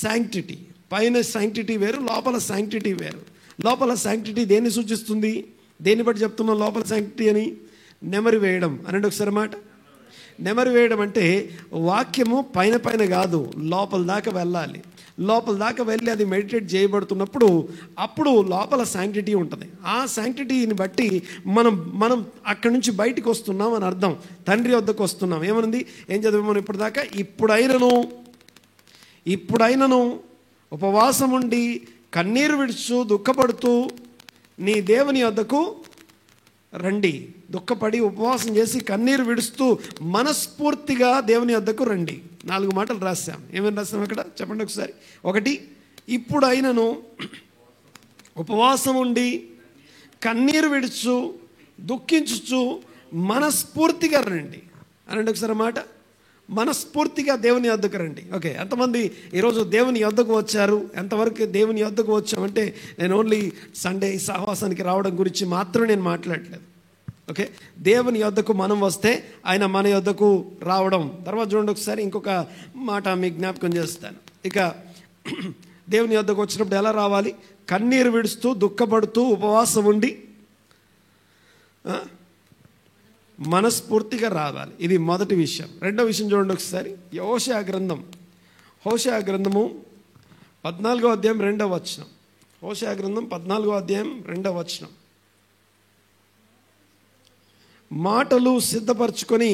[SPEAKER 1] శాంక్టిటీ. పైన శాంక్టిటీ వేరు, లోపల శాంక్టిటీ వేరు. లోపల శాంక్టిటీ దేన్ని సూచిస్తుంది? దేన్ని బట్టి చెప్తున్నాం లోపల శాంక్టిటీ అని? నెమరు వేయడం అనండి ఒకసారి మాట. నెమరు వేయడం అంటే వాక్యము పైన కాదు, లోపల దాకా వెళ్ళాలి. లోపల దాకా వెళ్ళి అది మెడిటేట్ చేయబడుతున్నప్పుడు అప్పుడు లోపల శాంక్టిటీ ఉంటుంది. ఆ శాంక్టిటీని బట్టి మనం అక్కడి నుంచి బయటికి వస్తున్నాం అని అర్థం. తండ్రి వద్దకు వస్తున్నాం. ఏమనుంది? ఏం చదివాము ఇప్పటిదాకా? ఇప్పుడైనను ఉపవాసం ఉండి కన్నీరు విడుచు దుఃఖపడుతూ నీ దేవుని వద్దకు రండి. దుఃఖపడి ఉపవాసం చేసి కన్నీరు విడుస్తూ మనస్ఫూర్తిగా దేవుని వద్దకు రండి. 4 మాటలు రాశాం. ఏమేమి రాసాం అక్కడ చెప్పండి ఒకసారి. ఒకటి, ఇప్పుడైనను ఉపవాసం ఉండి కన్నీరు విడుచు దుఃఖించుచు మనస్ఫూర్తిగా రండి అనండి ఒకసారి మాట. మనస్ఫూర్తిగా దేవుని వద్దకు రండి. ఓకే, ఎంతమంది ఈరోజు దేవుని వద్దకు వచ్చారు? ఎంతవరకు దేవుని వద్దకు వచ్చామంటే నేను ఓన్లీ సండే సహవాసానికి రావడం గురించి మాత్రం నేను మాట్లాడలేదు. ఓకే, దేవుని యొద్దకు మనం వస్తే ఆయన మన యొద్దకు రావడం. తర్వాత చూడండి ఒకసారి ఇంకొక మాట మీకు జ్ఞాపకం చేస్తాను. ఇక దేవుని యొద్దకు వచ్చినప్పుడు ఎలా రావాలి? కన్నీరు విడుస్తూ దుఃఖపడుతూ ఉపవాసం ఉండి మనస్ఫూర్తిగా రావాలి. ఇది మొదటి విషయం. రెండో విషయం చూడండి ఒకసారి. హోషేయ గ్రంథము 14వ అధ్యాయం 2వ వచనం. హోషేయ గ్రంథం 14వ అధ్యాయం 2వ వచనం. మాటలు సిద్ధపరచుకొని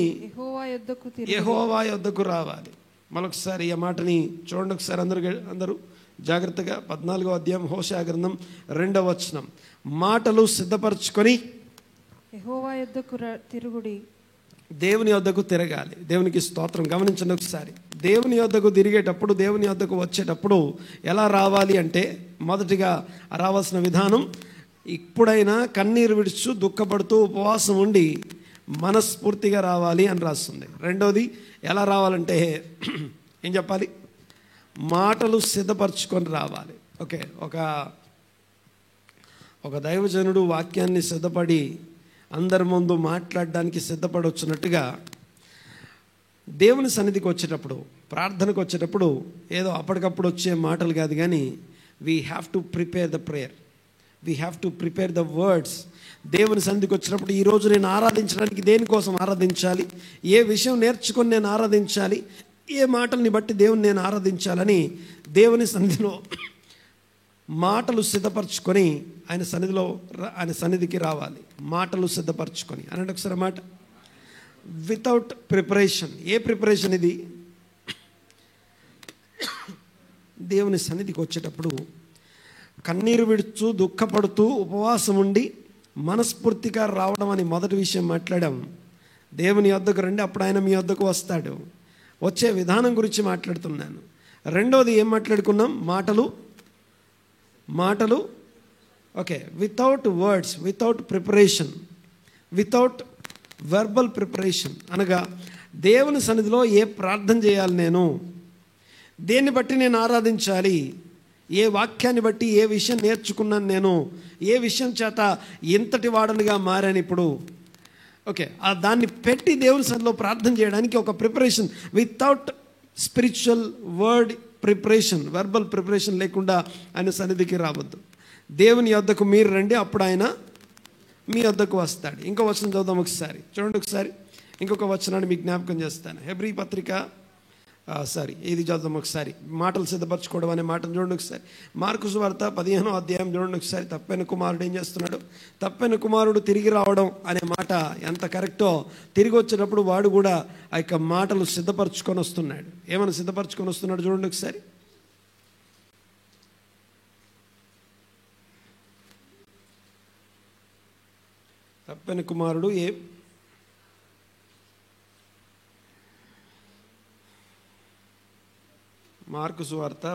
[SPEAKER 1] యెహోవా యొద్దకు రావాలి. మరొకసారి ఈ మాటని చూడండి ఒకసారి అందరూ జాగ్రత్తగా. 14వ అధ్యాయం హోషేయ గ్రంథం 2వ వచనం. మాటలు సిద్ధపరచుకొని
[SPEAKER 2] యెహోవా యొద్దకు తిరుగుడి.
[SPEAKER 1] దేవుని యొద్దకు తిరగాలి. దేవునికి స్తోత్రం. గమనించండి ఒకసారి. దేవుని యొద్దకు తిరిగేటప్పుడు, దేవుని యొద్దకు వచ్చేటప్పుడు ఎలా రావాలి అంటే మొదటిగా రావాల్సిన విధానం, ఇప్పుడైనా కన్నీరు విడుచు దుఃఖపడుతూ ఉపవాసం ఉండి మనస్ఫూర్తిగా రావాలి అని రాస్తుంది. రెండోది ఎలా రావాలంటే ఏం చెప్పాలి? మాటలు సిద్ధపరచుకొని రావాలి. ఓకే, ఒక దైవజనుడు వాక్యాన్ని సిద్ధపడి అందరి ముందు మాట్లాడడానికి సిద్ధపడి వచ్చినట్టుగా దేవుని సన్నిధికి వచ్చేటప్పుడు, ప్రార్థనకు వచ్చేటప్పుడు ఏదో అప్పటికప్పుడు వచ్చే మాటలు కాదు, కానీ we have to prepare the prayer, we have to prepare the words. దేవుని సన్నిధికి వచ్చినప్పుడు ఈరోజు నేను ఆరాధించడానికి దేనికోసం ఆరాధించాలి, ఏ విషయం నేర్చుకొని నేను ఆరాధించాలి, ఏ మాటల్ని బట్టి దేవుని నేను ఆరాధించాలని దేవుని సన్నిధిలో మాటలు సిద్ధపరచుకొని ఆయన సన్నిధికి రావాలి. మాటలు సిద్ధపరచుకొని అనంటే ఒకసారి మాట. Without preparation. ఏ ప్రిపరేషన్ ఇది? దేవుని సన్నిధికి వచ్చేటప్పుడు కన్నీరు విడుచు దుఃఖపడుతూ ఉపవాసం ఉండి మనస్ఫూర్తిగా రావడం అని మొదటి విషయం మాట్లాడాం. దేవుని యొద్దకు రండి, అప్పుడు ఆయన మీ యొద్దకు వస్తాడు. వచ్చే విధానం గురించి మాట్లాడుతున్నాను. రెండోది ఏం మాట్లాడుకున్నాం? మాటలు okay, without words, without preparation, without verbal preparation అనగా దేవుని సన్నిధిలో ఏ ప్రార్థన చేయాలి, నేను దేన్ని బట్టి నేను ఆరాధించాలి, ఏ వాక్యాన్ని బట్టి ఏ విషయం నేర్చుకున్నాను, నేను ఏ విషయం చేత ఇంతటి వాడనిగా మారాను ఇప్పుడు, ఓకే, దాన్ని పెట్టి దేవుని సన్నిధిలో ప్రార్థన చేయడానికి ఒక preparation, without spiritual word preparation, verbal preparation లేకుండా ఆయన సన్నిధికి రావద్దు. దేవుని యొద్దకు మీరు రండి, అప్పుడు ఆయన మీ యొద్దకు వస్తాడు. ఇంకో వచనం చదువుదాం ఒకసారి, చూడండి ఒకసారి. ఇంకొక వచనాన్ని మీకు జ్ఞాపకం చేస్తాను. హెబ్రీ పత్రిక ఇది చదువుదాం ఒకసారి. మాటలు సిద్ధపరచుకోవడం అనే మాటను చూడండి ఒకసారి. మార్కు సువార్త 15వ అధ్యాయం చూడండి ఒకసారి. తప్పైన కుమారుడు ఏం చేస్తున్నాడు? తప్పైన కుమారుడు తిరిగి రావడం అనే మాట ఎంత కరెక్టో, తిరిగి వచ్చేటప్పుడు వాడు కూడా ఆ యొక్క మాటలు సిద్ధపరచుకొని వస్తున్నాడు. ఏమైనా సిద్ధపరచుకొని వస్తున్నాడు చూడండి ఒకసారి. తప్పైన కుమారుడు మార్కు సువార్త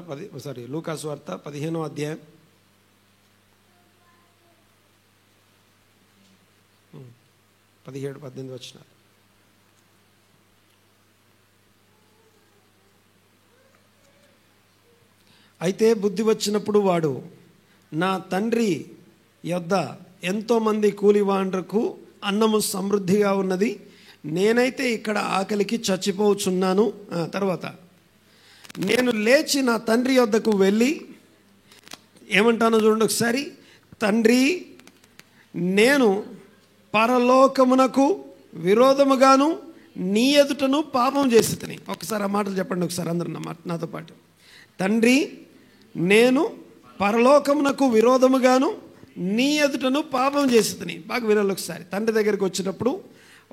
[SPEAKER 1] లూకా సువార్త 15వ అధ్యాయం 17-18 వచనాలు. అయితే బుద్ధి వచ్చినప్పుడు వాడు, నా తండ్రి యొద్ద ఎంతోమంది కూలివాండ్రకు అన్నము సమృద్ధిగా ఉన్నది, నేనైతే ఇక్కడ ఆకలికి చచ్చిపోచున్నాను. తర్వాత, నేను లేచి నా తండ్రి యొద్దకు వెళ్ళి ఏమంటానో చూడండి ఒకసారి. తండ్రి, నేను పరలోకమునకు విరోధముగాను నీ ఎదుటను పాపం చేసి తిని. ఒకసారి ఆ మాటలు చెప్పండి ఒకసారి అందరూ నాతో పాటు. తండ్రి, నేను పరలోకమునకు విరోధముగాను నీ ఎదుటను పాపం చేసి తిని. బాగా వినాలి ఒకసారి. తండ్రి దగ్గరికి వచ్చినప్పుడు,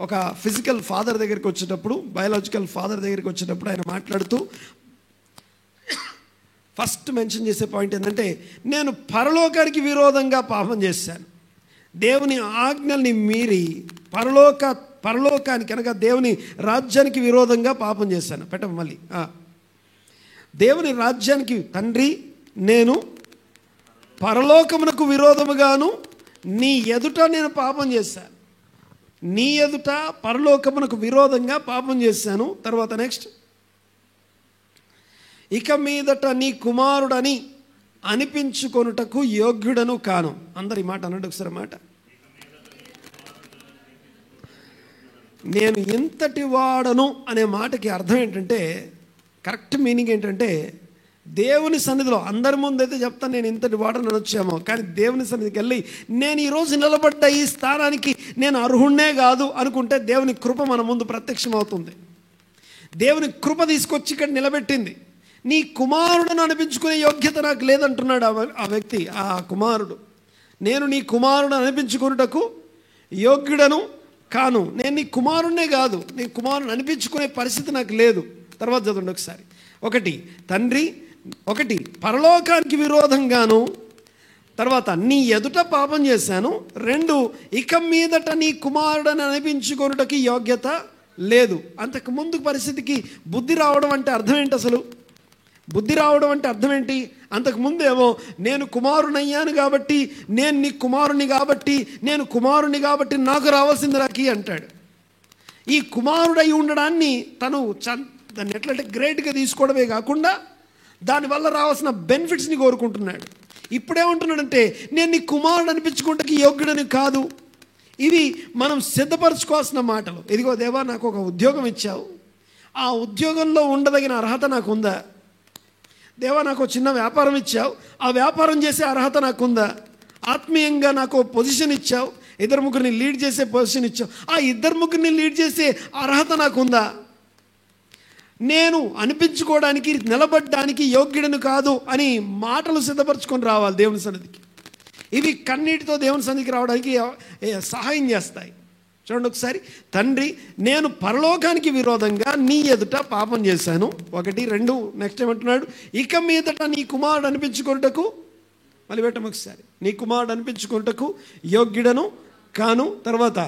[SPEAKER 1] ఒక ఫిజికల్ ఫాదర్ దగ్గరికి వచ్చేటప్పుడు, బయాలజికల్ ఫాదర్ దగ్గరికి వచ్చేటప్పుడు ఆయన మాట్లాడుతూ ఫస్ట్ మెన్షన్ చేసే పాయింట్ ఏంటంటే, నేను పరలోకానికి విరోధంగా పాపం చేశాను. దేవుని ఆజ్ఞల్ని మీరి పరలోకానికి అనగా దేవుని రాజ్యానికి విరోధంగా పాపం చేశాను. మళ్ళీ దేవుని రాజ్యానికి, తండ్రి, నేను పరలోకమునకు విరోధముగాను నీ ఎదుట నేను పాపం చేశాను. నీ ఎదుట పరలోకమునకు విరోధంగా పాపం చేశాను. తర్వాత నెక్స్ట్, ఇక మీదట నీ కుమారుడని అనిపించుకొనుటకు యోగ్యుడను కాను. అందరు ఈ మాట అన్నాడు ఒకసారి మాట. నేను ఇంతటి వాడను అనే మాటకి అర్థం ఏంటంటే, కరెక్ట్ మీనింగ్ ఏంటంటే, దేవుని సన్నిధిలో అందరి ముందు అయితే చెప్తాను నేను ఇంతటి వాడను వచ్చామో, కానీ దేవుని సన్నిధికి వెళ్ళి నేను ఈరోజు నిలబడ్డ ఈ స్థానానికి నేను అర్హుణ్ణే కాదు అనుకుంటే దేవుని కృప మన ముందు ప్రత్యక్షమవుతుంది. దేవుని కృప తీసుకొచ్చి ఇక్కడ నిలబెట్టింది. నీ కుమారుడను అనిపించుకునే యోగ్యత నాకు లేదంటున్నాడు ఆ వ్యక్తి, ఆ కుమారుడు. నేను నీ కుమారుడు అనిపించుకున్నటకు యోగ్యుడను కాను. నేను నీ కుమారుణ్ణే కాదు, నీ కుమారుని అనిపించుకునే పరిస్థితి నాకు లేదు. తర్వాత చదవండి ఒకసారి. తండ్రి, పరలోకానికి విరోధంగాను, తర్వాత నీ ఎదుట పాపం చేశాను. 2, ఇక మీదట నీ కుమారుడని అనిపించుకొనుటకి యోగ్యత లేదు. అంతకు ముందు పరిస్థితికి బుద్ధి రావడం అంటే అర్థం ఏంటి? అసలు బుద్ధి రావడం అంటే అర్థం ఏంటి? అంతకుముందేమో నేను కుమారునయ్యాను కాబట్టి, నేను నీ కుమారుని కాబట్టి, నేను కుమారుని కాబట్టి నాకు రావాల్సింది రాకి అంటాడు. ఈ కుమారుడై ఉండడాన్ని తను దాన్ని ఎట్లంటే గ్రేట్గా తీసుకోవడమే కాకుండా దానివల్ల రావాల్సిన బెనిఫిట్స్ని కోరుకుంటున్నాడు. ఇప్పుడేమంటున్నాడంటే, నేను నీ కుమారుడు అనిపించుకుంటే యోగ్యుడని కాదు. ఇవి మనం సిద్ధపరచుకోవాల్సిన మాటలు. ఇదిగో దేవా, నాకు ఒక ఉద్యోగం ఇచ్చావు, ఆ ఉద్యోగంలో ఉండదగిన అర్హత నాకుందా? దేవా, నాకు చిన్న వ్యాపారం ఇచ్చావు, ఆ వ్యాపారం చేసే అర్హత నాకుందా? ఆత్మీయంగా నాకు పొజిషన్ ఇచ్చావు, 2-3 లీడ్ చేసే పొజిషన్ ఇచ్చావు, ఆ 2-3 లీడ్ చేసే అర్హత నాకుందా? నేను అనిపించుకోవడానికి, నిలబడ్డానికి యోగ్యుడను కాదు అని మాటలు సిద్ధపరచుకొని రావాలి దేవుని సన్నిధికి. ఇవి కన్నీటితో దేవుని సన్నిధికి రావడానికి సహాయం చేస్తాయి. చూడండి ఒకసారి. తండ్రి, నేను పరలోకానికి విరోధంగా నీ ఎదుట పాపం చేశాను. 1, 2. నెక్స్ట్ ఏమంటున్నాడు? ఇక మీదట నీ కుమారుడు అనిపించుకొనుటకు, మళ్ళీ పెట్టం ఒకసారి, నీ కుమారుడు అనిపించుకొనుటకు యోగ్యుడను కాను. తర్వాత,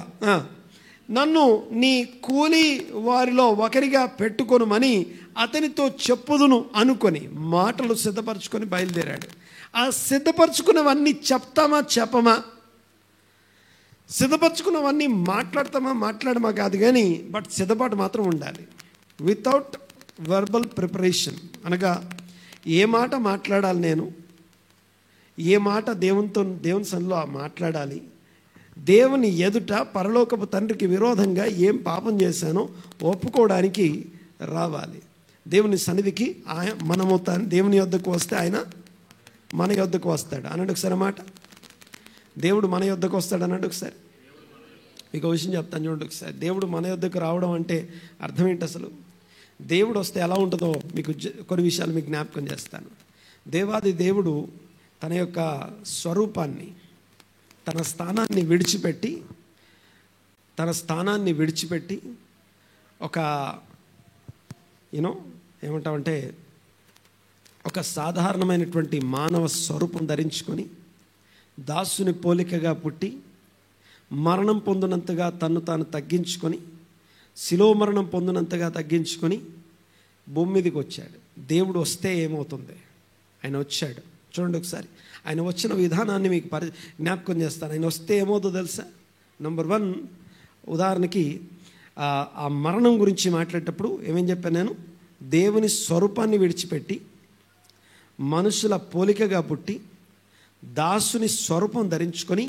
[SPEAKER 1] నన్ను నీ కూలి వారిలో ఒకరిగా పెట్టుకొనుమని అతనితో చెప్పుదును అనుకొని మాటలు సిద్ధపరచుకొని బయలుదేరాడు. ఆ సిద్ధపరచుకున్నవన్నీ చెప్తామా చెప్పమా, సిద్ధపరచుకున్నవన్నీ మాట్లాడమా కాదు, కానీ బట్ సిద్ధపాటు మాత్రం ఉండాలి. వితౌట్ వర్బల్ ప్రిపరేషన్ అనగా ఏ మాట మాట్లాడాలి, నేను ఏ మాట దేవుని సన్నిధిలో మాట్లాడాలి, దేవుని ఎదుట పరలోకపు తండ్రికి విరోధంగా ఏం పాపం చేశానో ఒప్పుకోవడానికి రావాలి. దేవుని సన్నిధికి మనము దేవుని యొద్దకు వస్తే ఆయన మన యొద్దకు వస్తాడు అన్నాడు. ఒకసారి మాట, దేవుడు మన యొద్దకు వస్తాడు అన్నాడు. ఒకసారి మీకు విషయం చెప్తాను చూడండి. ఒకసారి దేవుడు మన యొద్దకు రావడం అంటే అర్థం ఏంటి? అసలు దేవుడు వస్తే ఎలా ఉంటుందో మీకు కొన్ని విషయాలు మీకు జ్ఞాపకం చేస్తాను. దేవాది దేవుడు తన యొక్క స్వరూపాన్ని, తన స్థానాన్ని విడిచిపెట్టి ఒక ఏమంటామంటే ఒక సాధారణమైనటువంటి మానవ స్వరూపం ధరించుకొని దాసుని పోలికగా పుట్టి మరణం పొందినంతగా తన్ను తాను తగ్గించుకొని, శిలువ మరణం పొందినంతగా తగ్గించుకొని భూమి మీదకి వచ్చాడు. దేవుడు వస్తే ఏమవుతుంది? ఆయన వచ్చాడు. చూడండి ఒకసారి ఆయన వచ్చిన విధానాన్ని మీకు జ్ఞాపకం చేస్తాను. ఆయన వస్తే ఏమవుతుందో తెలుసా? నంబర్ 1, ఉదాహరణకి ఆ మరణం గురించి మాట్లాడేటప్పుడు ఏమేం చెప్పాను నేను? దేవుని స్వరూపాన్ని విడిచిపెట్టి మనుషుల పోలికగా పుట్టి దాసుని స్వరూపం ధరించుకొని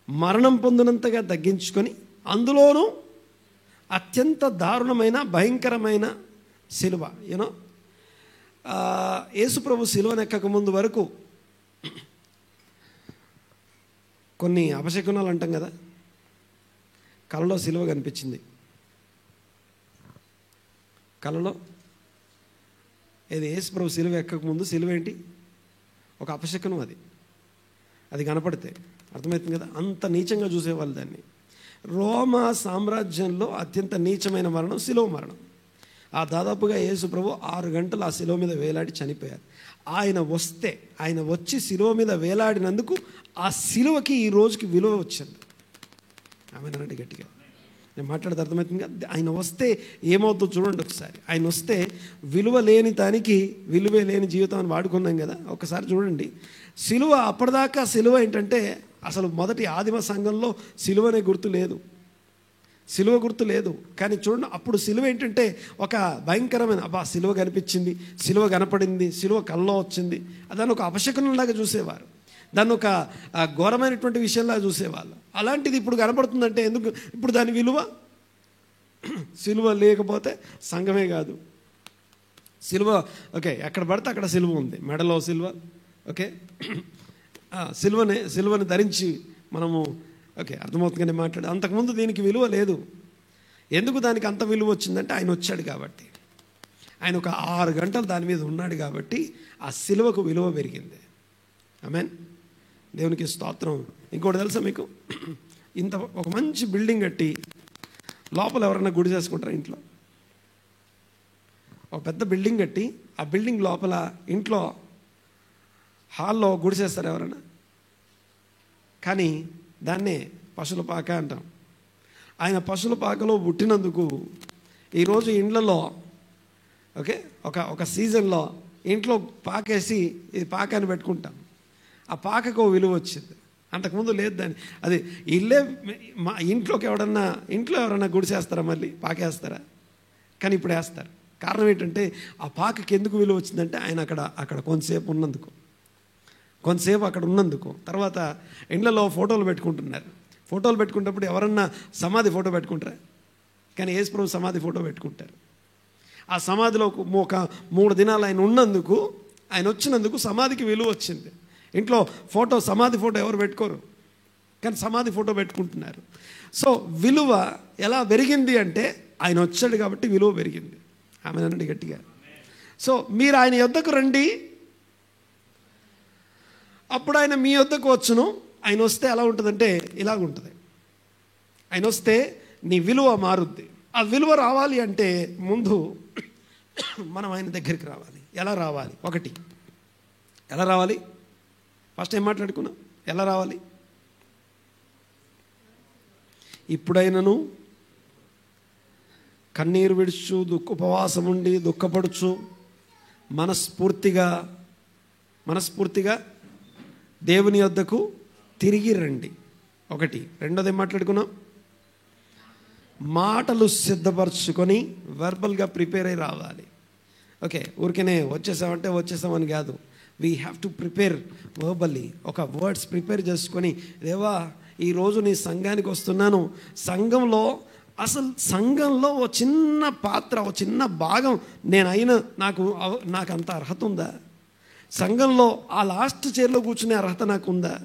[SPEAKER 1] మరణం పొందినంతగా తగ్గించుకొని, అందులోనూ అత్యంత దారుణమైన భయంకరమైన శిలువ. యేసుప్రభు శిలువను ఎక్కక ముందు వరకు కొన్ని అపశకునాలు అంటాం కదా. కలలో శిలువ కనిపించింది. కలలో ఏది? యేసుప్రభు శిలువ ఎక్కక ముందు శిలువ ఏంటి? ఒక అపశకునం. అది కనపడితే అర్థమవుతుంది కదా. అంత నీచంగా చూసేవాళ్ళు దాన్ని. రోమా సామ్రాజ్యంలో అత్యంత నీచమైన మరణం శిలువ మరణం. దాదాపుగా యేసుప్రభు 6 గంటలు ఆ శిలువ మీద వేలాడి చనిపోయారు. ఆయన వచ్చి శిలువ మీద వేలాడినందుకు ఆ శిలువకి ఈ రోజుకి విలువ వచ్చింది. ఆమెనంటే గట్టిగా నేను మాట్లాడితే అర్థమవుతుంది కదా. ఆయన వస్తే ఏమవుతుందో చూడండి ఒకసారి. ఆయన వస్తే విలువ లేని దానికి విలువే లేని జీవితాన్ని వాడుకున్నాం కదా. ఒకసారి చూడండి. శిలువ అప్పటిదాకా శిలువ ఏంటంటే అసలు మొదటి ఆదిమ సంఘంలో శిలువనే గుర్తు లేదు, శిలువ గుర్తు లేదు. కానీ చూడండి, అప్పుడు శిలువ ఏంటంటే ఒక భయంకరమైన శిలువ కనిపించింది, శిలువ కనపడింది, శిలువ కల్లో వచ్చింది, దాన్ని ఒక అపశకునంలాగా చూసేవారు, దాన్ని ఒక ఘోరమైనటువంటి విషయంలాగా చూసేవాళ్ళు. అలాంటిది ఇప్పుడు కనపడుతుందంటే ఎందుకు? ఇప్పుడు దాని విలువ, శిలువ లేకపోతే సంఘమే కాదు. శిలువ ఓకే, ఎక్కడ పడితే అక్కడ శిలువ ఉంది, మెడలో శిలువ, ఓకే, శిలువని ధరించి మనము ఓకే అర్థమవుతుందని మాట్లాడు. అంతకుముందు దీనికి విలువ లేదు. ఎందుకు దానికి అంత విలువ వచ్చిందంటే ఆయన వచ్చాడు కాబట్టి. ఆయన ఒక 6 గంటలు దాని మీద ఉన్నాడు కాబట్టి ఆ శిలువకు విలువ పెరిగింది. ఆమేన్, దేవునికి స్తోత్రం. ఇంకోటి తెలుసా మీకు? ఒక మంచి బిల్డింగ్ కట్టి లోపల ఎవరైనా గుడి చేసుకుంటారా? ఇంట్లో ఒక పెద్ద బిల్డింగ్ కట్టి ఆ బిల్డింగ్ లోపల ఇంట్లో హాల్లో గుడి చేస్తారు ఎవరైనా? కానీ దాన్నే పశువుల పాక అంటాం. ఆయన పశువుల పాకలో పుట్టినందుకు ఈరోజు ఇండ్లలో ఓకే ఒక సీజన్లో ఇంట్లో పాకేసి ఇది పాక అని పెట్టుకుంటాం. ఆ పాకకు విలువ వచ్చింది. అంతకుముందు లేదు దాన్ని. అది మా ఇంట్లో ఎవరన్నా గుడిసేస్తారా? మళ్ళీ పాకేస్తారా? కానీ ఇప్పుడు వేస్తారు. కారణం ఏంటంటే ఆ పాకకి ఎందుకు విలువ వచ్చిందంటే ఆయన అక్కడ కొంతసేపు అక్కడ ఉన్నందుకు. తర్వాత ఇండ్లలో ఫోటోలు పెట్టుకుంటున్నారు. ఫోటోలు పెట్టుకున్నప్పుడు ఎవరన్నా సమాధి ఫోటో పెట్టుకుంటారా? కానీ యేసుప్రభు సమాధి ఫోటో పెట్టుకుంటారు. ఆ సమాధిలో ఒక 3 దినాలు ఆయన ఉన్నందుకు, ఆయన వచ్చినందుకు సమాధికి విలువ వచ్చింది. ఇంట్లో సమాధి ఫోటో ఎవరు పెట్టుకోరు, కానీ సమాధి ఫోటో పెట్టుకుంటున్నారు. సో విలువ ఎలా పెరిగింది అంటే ఆయన వచ్చాడు కాబట్టి విలువ పెరిగింది. ఆమెనండి గట్టిగా. సో మీరు ఆయన యొద్దకు రండి, అప్పుడు ఆయన మీ యొద్దకు వచ్చును. ఆయన వస్తే ఎలా ఉంటుందంటే ఇలాగుంటుంది. ఆయన వస్తే నీ విలువ మారుద్ది. ఆ విలువ రావాలి అంటే ముందు మనం ఆయన దగ్గరికి రావాలి. ఎలా రావాలి? ఎలా రావాలి? ఫస్ట్ ఏం మాట్లాడుకున్నాం? ఎలా రావాలి? ఇప్పుడైనను కన్నీరు విడుచు ఉపవాసం ఉండి దుఃఖపడుచు మనస్ఫూర్తిగా మనస్ఫూర్తిగా దేవుని యొద్దకు తిరిగి రండి. ఒకటి. రెండోది ఏం మాట్లాడుకున్నాం? మాటలు సిద్ధపరచుకొని వెర్బల్గా ప్రిపేర్ అయి రావాలి. ఓకే, ఊరికనే వచ్చేసామంటే వచ్చేసామని కాదు. We have to prepare verbally. ఒక వర్డ్స్ ప్రిపేర్ చేసుకొని, దేవా ఈరోజు నీ సంఘానికి వస్తున్నాను, సంఘంలో అసలు సంఘంలో ఓ చిన్న పాత్ర, ఓ చిన్న భాగం నేనైనా నాకు అంత అర్హత ఉందా? సంఘంలో ఆ లాస్ట్ చైర్లో కూర్చునే అర్హత నాకు ఉందా?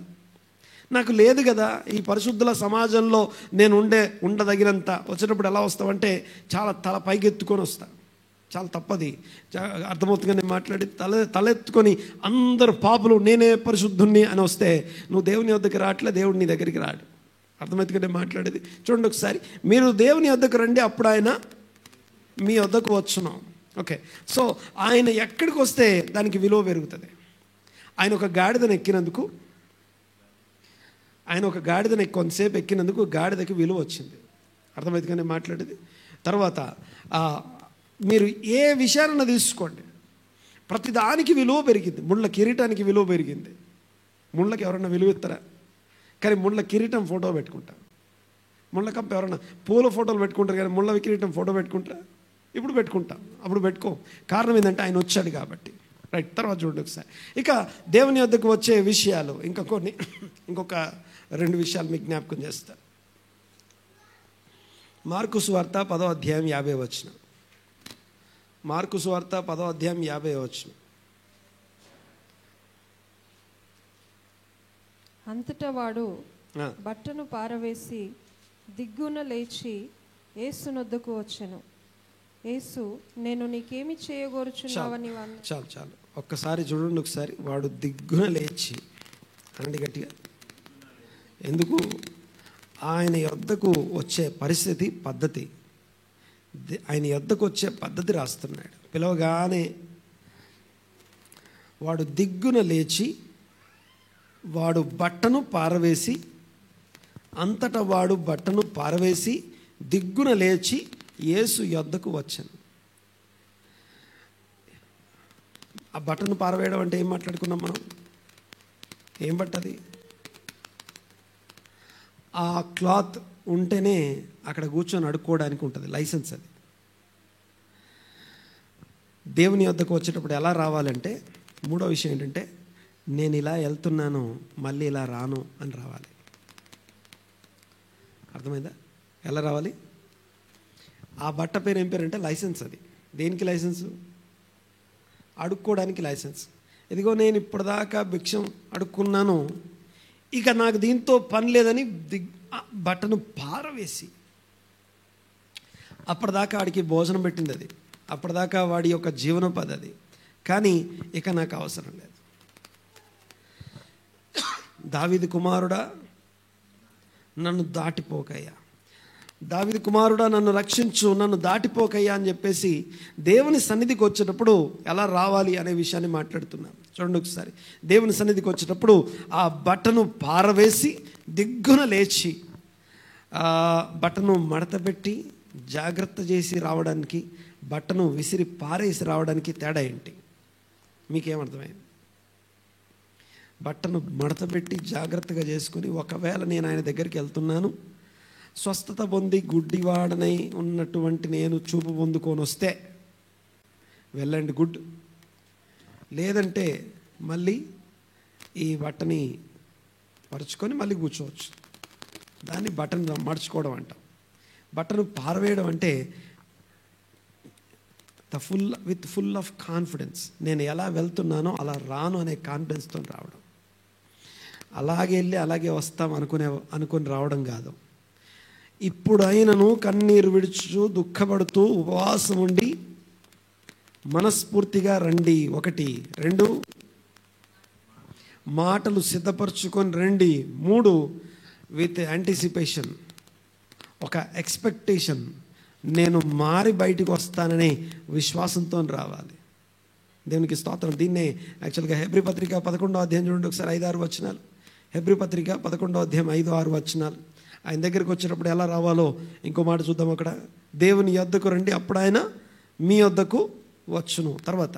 [SPEAKER 1] నాకు లేదు కదా. ఈ పరిశుద్ధుల సమాజంలో నేను ఉండదగినంత. వచ్చేటప్పుడు ఎలా వస్తామంటే చాలా తల పైకెత్తుకొని వస్తా. చాలా తప్పది, అర్థమవుతుందిగా నేను మాట్లాడి. తలెత్తుకొని అందరు పాపులు నేనే పరిశుద్ధుణ్ణి అని వస్తే నువ్వు దేవుని వద్దకు రావట్లే, దేవుడు నీ దగ్గరికి రాడు. అర్థమవుతుందిగా నేను మాట్లాడేది. చూడండి ఒకసారి, మీరు దేవుని వద్దకు రండి, అప్పుడు ఆయన మీ వద్దకు వచ్చున్నాం. ఓకే, సో ఆయన ఎక్కడికి వస్తే దానికి విలువ పెరుగుతుంది. ఆయన ఒక గాడిదను కొంతసేపు ఎక్కినందుకు గాడిదకి విలువ వచ్చింది. అర్థమవుతుందిగా నేను మాట్లాడేది. తర్వాత మీరు ఏ విషయాన్ని తీసుకోండి, ప్రతిదానికి విలువ పెరిగింది. ముళ్ళ కిరీటానికి విలువ పెరిగింది. ముళ్ళకి ఎవరన్నా విలువ ఇస్తారా? కానీ ముళ్ళ కిరీటం ఫోటో పెట్టుకుంటారు. ముళ్ళ కంప ఎవరన్నా పూల ఫోటోలు పెట్టుకుంటారు, కానీ ముళ్ళ కిరీటం ఫోటో పెట్టుకుంటారా? ఇప్పుడు పెట్టుకుంటాం, అప్పుడు పెట్టుకో. కారణం ఏంటంటే ఆయన వచ్చాడు కాబట్టి. రైట్. తర్వాత చూడండి ఒకసారి. ఇక దేవుని వద్దకు వచ్చే విషయాలు ఇంకొక 2 విషయాలు మీకు జ్ఞాపకం చేస్తా. మార్కు సువార్త 10వ అధ్యాయం 50వ వచనం. మార్కు సువార్త 10వ అధ్యాయం 50వ వచనం.
[SPEAKER 2] అంతటా వాడు బట్టను పారవేసి దిగ్గున లేచి యేసునొద్దకు వచ్చెను. యేసు, నేను నీకేమి చేయగోరుచున్నావని.
[SPEAKER 1] చాలు ఒక్కసారి చూడండి ఒకసారి. వాడు దిగ్గున లేచి అనండి గట్టిగా. ఎందుకు? ఆయన యొద్దకు వచ్చే పరిస్థితి, పద్ధతి, ఆయన యొద్దకు వచ్చే పద్ధతి రాస్తున్నాడు. పిలవగానే వాడు దిగ్గున లేచి, వాడు బట్టను పారవేసి, అంతటా వాడు బట్టను పారవేసి దిగ్గున లేచి యేసు యొద్దకు వచ్చాను. ఆ బట్టను పారవేయడం అంటే ఏం మాట్లాడుకున్నాం మనం? ఏం బట్టది? ఆ క్లాత్ ఉంటేనే అక్కడ కూర్చొని అడుక్కోవడానికి ఉంటుంది, లైసెన్స్ అది. దేవుని యొద్దకు వచ్చేటప్పుడు ఎలా రావాలంటే, మూడో విషయం ఏంటంటే, నేను ఇలా వెళ్తున్నాను, మళ్ళీ ఇలా రాను అని రావాలి. అర్థమైందా? ఎలా రావాలి? ఆ బట్ట పేరు ఏం పేరు అంటే లైసెన్స్. అది దేనికి లైసెన్సు? అడుక్కోవడానికి లైసెన్స్. ఇదిగో నేను ఇప్పటిదాకా భిక్షం అడుక్కున్నాను, ఇక నాకు దీంతో పని లేదని బట్టను పారవేసి, అప్పటిదాకా వాడికి భోజనం పెట్టింది అది, అప్పటిదాకా వాడి యొక్క జీవనోపాధి అది, కానీ ఇక నాకు అవసరం లేదు. దావీదు కుమారుడా నన్ను దాటిపోకయ్యా, దావీదు కుమారుడా నన్ను రక్షించు, నన్ను దాటిపోకయ్యా అని చెప్పేసి దేవుని సన్నిధికి వచ్చేటప్పుడు ఎలా రావాలి అనే విషయాన్ని మాట్లాడుతున్నాను. చూడండి ఒకసారి. దేవుని సన్నిధికి వచ్చేటప్పుడు ఆ బట్టను పారవేసి దిగ్గున లేచి, బట్టను మడతపెట్టి జాగ్రత్త చేసి రావడానికి, బట్టను విసిరి పారేసి రావడానికి తేడా ఏంటి? మీకేమర్థమైంది? బట్టను మడతపెట్టి జాగ్రత్తగా చేసుకుని, ఒకవేళ నేను ఆయన దగ్గరికి వెళ్తున్నాను, స్వస్థత పొంది గుడ్డివాడనై ఉన్నటువంటి నేను చూపు పొందుకొని వస్తే వెళ్ళండి, గుడ్. లేదంటే మళ్ళీ ఈ బట్టని పరుచుకొని మళ్ళీ కూర్చోవచ్చు. దాన్ని బట్టను మడుచుకోవడం అంటాం. బట్టను పారవేయడం అంటే ఫుల్ ఆఫ్ కాన్ఫిడెన్స్. నేను ఎలా వెళ్తున్నానో అలా రాను అనే కాన్ఫిడెన్స్తో రావడం. అలాగే వెళ్ళి అలాగే వస్తాం అనుకొని రావడం కాదు. ఇప్పుడు ఆయనను కన్నీరు విడుచు దుఃఖపడుతూ ఉపవాసం ఉండి మనస్ఫూర్తిగా రండి. 1, 2 మాటలు సిద్ధపరచుకొని రండి. 3 విత్ యాంటిసిపేషన్, ఒక ఎక్స్పెక్టేషన్, నేను మారి బయటికి వస్తాననే విశ్వాసంతో రావాలి. దేవునికి స్తోత్రం. దీన్నే యాక్చువల్గా హెబ్రీ పత్రిక 11వ అధ్యాయం చూడండి ఒకసారి, 5-6 వచనాలు. హెబ్రీ పత్రిక 11వ అధ్యాయం 5-6 వచనాలు. ఆయన దగ్గరికి వచ్చేటప్పుడు ఎలా రావాలో ఇంకో మాట చూద్దాం. అక్కడ దేవుని యొద్దకు రండి, అప్పుడు ఆయన మీ యొద్దకు వచ్చును. తర్వాత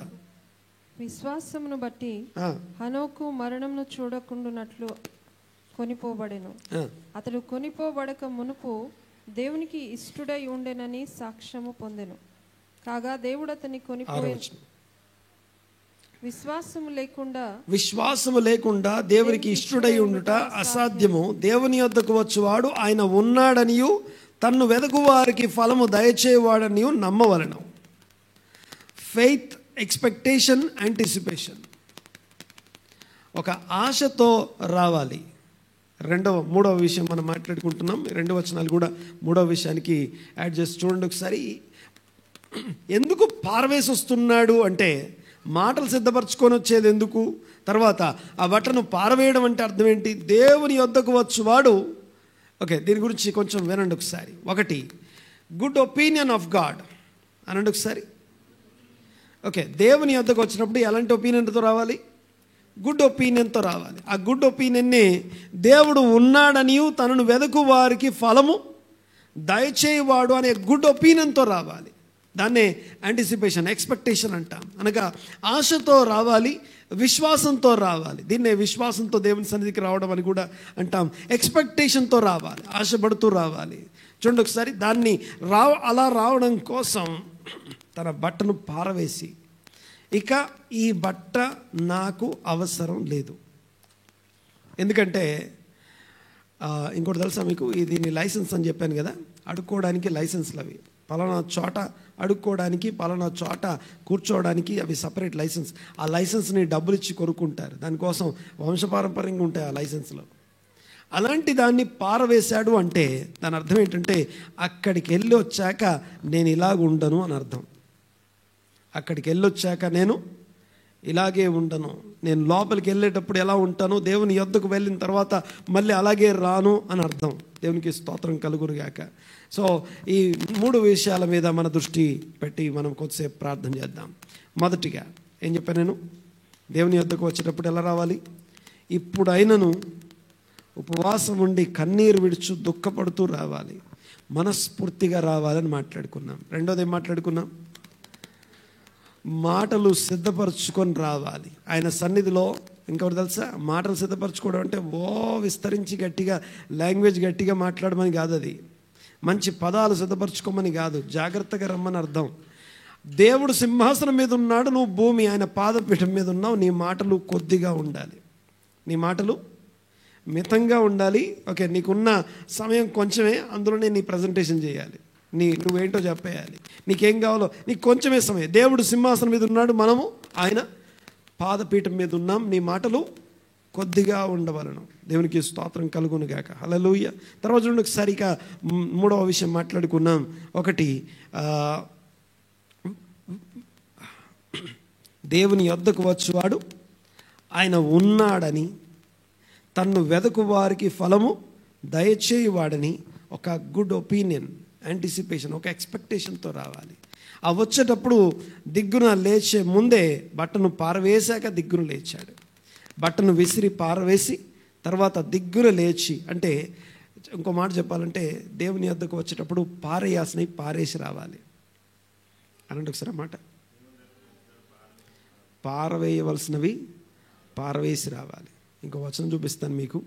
[SPEAKER 2] విశ్వాసమును బట్టి హనోకు మరణమును చూడకుండునట్లు కొనిపోబడెను. అతడు కొనిపోబడక మునుపు దేవునికి ఇష్టుడై ఉండెనని సాక్ష్యము పొందెను. కాగా దేవుడు అతన్ని కొనిపోయెను. విశ్వాసము లేకుండా దేవునికి ఇష్టుడై ఉండుట అసాధ్యము. దేవుని యొద్దకు వచ్చువాడు ఆయన ఉన్నాడనియు తన్ను వెదకు వారికి ఫలము దయచేవాడనియు నమ్మవలెను. Faith, expectation, anticipation. ఒక ఆశతో రావాలి. మూడవ విషయం మనం మాట్లాడుకుంటున్నాం. 2 వచనాలు కూడా మూడవ విషయానికి యాడ్ చేసి చూడండి ఒకసారి. ఎందుకు పారవేసి వస్తున్నాడు అంటే, మాటలు సిద్ధపరచుకొని వచ్చేది ఎందుకు, తర్వాత ఆ బట్టను పారవేయడం అంటే అర్థం ఏంటి? దేవుని యొద్దకు వచ్చువాడు. ఓకే, దీని గురించి కొంచెం వినండి ఒకసారి. 1, గుడ్ ఒపీనియన్ ఆఫ్ గాడ్ అనండి ఒకసారి. ఓకే, దేవుని యొద్దకు వచ్చినప్పుడు ఎలాంటి ఒపీనియన్తో రావాలి? గుడ్ ఒపీనియన్తో రావాలి. ఆ గుడ్ ఒపీనియన్ని దేవుడు ఉన్నాడనియు తనను వెదకు వారికి ఫలము దయచేయవాడు అనే గుడ్ ఒపీనియన్తో రావాలి. దాన్నే యాంటిసిపేషన్, ఎక్స్పెక్టేషన్ అంటాం. అనగా ఆశతో రావాలి, విశ్వాసంతో రావాలి. దీన్నే విశ్వాసంతో దేవుని సన్నిధికి రావడం అని కూడా అంటాం. ఎక్స్పెక్టేషన్తో రావాలి, ఆశపడుతూ రావాలి. చూడండి ఒకసారి. దాన్ని అలా రావడం కోసం తన బట్టను పారవేసి, ఇక ఈ బట్ట నాకు అవసరం లేదు. ఎందుకంటే ఇంకోటి తెలుసా మీకు, దీన్ని లైసెన్స్ అని చెప్పాను కదా, అడుక్కోవడానికి లైసెన్స్లు అవి. పలానా చోట అడుక్కోవడానికి, పలానా చోట కూర్చోవడానికి అవి సపరేట్ లైసెన్స్. ఆ లైసెన్స్ని డబ్బులు ఇచ్చి కొనుక్కుంటారు. దానికోసం వంశపారంపర్యంగా ఉంటాయి ఆ లైసెన్స్లో. అలాంటి దాన్ని పారవేశాడు అంటే దాని అర్థం ఏంటంటే, అక్కడికి వెళ్ళి వచ్చాక నేను ఇలాగ ఉండను అని అర్థం. అక్కడికి వెళ్ళొచ్చాక నేను ఇలాగే ఉండను. నేను లోపలికి వెళ్ళేటప్పుడు ఎలా ఉంటానో దేవుని యొద్దకు వెళ్ళిన తర్వాత మళ్ళీ అలాగే రాను అని అర్థం. దేవునికి స్తోత్రం కలుగునుగాక. సో ఈ 3 విషయాల మీద మన దృష్టి పెట్టి మనం కొద్దిసేపు ప్రార్థన చేద్దాం. మొదటిగా ఏం చెప్పాను నేను? దేవుని యొద్దకు వచ్చేటప్పుడు ఎలా రావాలి? ఇప్పుడైనను ఉపవాసం ఉండి కన్నీరు విడుచు దుఃఖపడుతూ రావాలి, మనస్ఫూర్తిగా రావాలని మాట్లాడుకున్నాం. రెండోది ఏం మాట్లాడుకున్నాం? మాటలు సిద్ధపరచుకొని రావాలి ఆయన సన్నిధిలో. ఇంకొకటి తెలుసా, మాటలు సిద్ధపరచుకోవడం అంటే విస్తరించి గట్టిగా లాంగ్వేజ్ గట్టిగా మాట్లాడమని కాదు. అది మంచి పదాలు సిద్ధపరచుకోమని కాదు, జాగ్రత్తగా రమ్మని అర్థం. దేవుడు సింహాసనం మీద ఉన్నాడు, నువ్వు భూమి ఆయన పాదపీఠం మీద ఉన్నావు. నీ మాటలు కొద్దిగా ఉండాలి, నీ మాటలు మితంగా ఉండాలి. ఓకే, నీకున్న సమయం కొంచెమే, అందులోనే నీ ప్రజెంటేషన్ చేయాలి. నువ్వేంటో చెప్పేయాలి. నీకేం కావాలో నీకు కొంచెమే సమయం. దేవుడు సింహాసనం మీద ఉన్నాడు, మనము ఆయన పాదపీఠం మీద ఉన్నాం. నీ మాటలు కొద్దిగా ఉండవలను. దేవునికి స్తోత్రం కలుగునుగాక. హల్లెలూయా. తర్వాత చూడండి ఒకసారి, ఇక 3వ విషయం మాట్లాడుకున్నాం. 1, దేవుని యొద్దకు వచ్చువాడు ఆయన ఉన్నాడని, తన్ను వెదకు వారికి ఫలము దయచేయువాడని ఒక గుడ్ ఒపీనియన్, యాంటిసిపేషన్, ఒక ఎక్స్పెక్టేషన్తో రావాలి. ఆ వచ్చేటప్పుడు దిగ్గున లేచే ముందే బట్టను పారవేశాక దిగ్గున లేచాడు. బట్టను విసిరి పారవేసి తర్వాత దిగ్గున లేచి, అంటే ఇంకో మాట చెప్పాలంటే దేవుని యొద్దకు వచ్చేటప్పుడు పారేయాల్సినవి పారేసి రావాలి అనంటే ఒకసారి మాట. పారవేయవలసినవి పారవేసి రావాలి. ఇంకో వచనం చూపిస్తాను మీకు.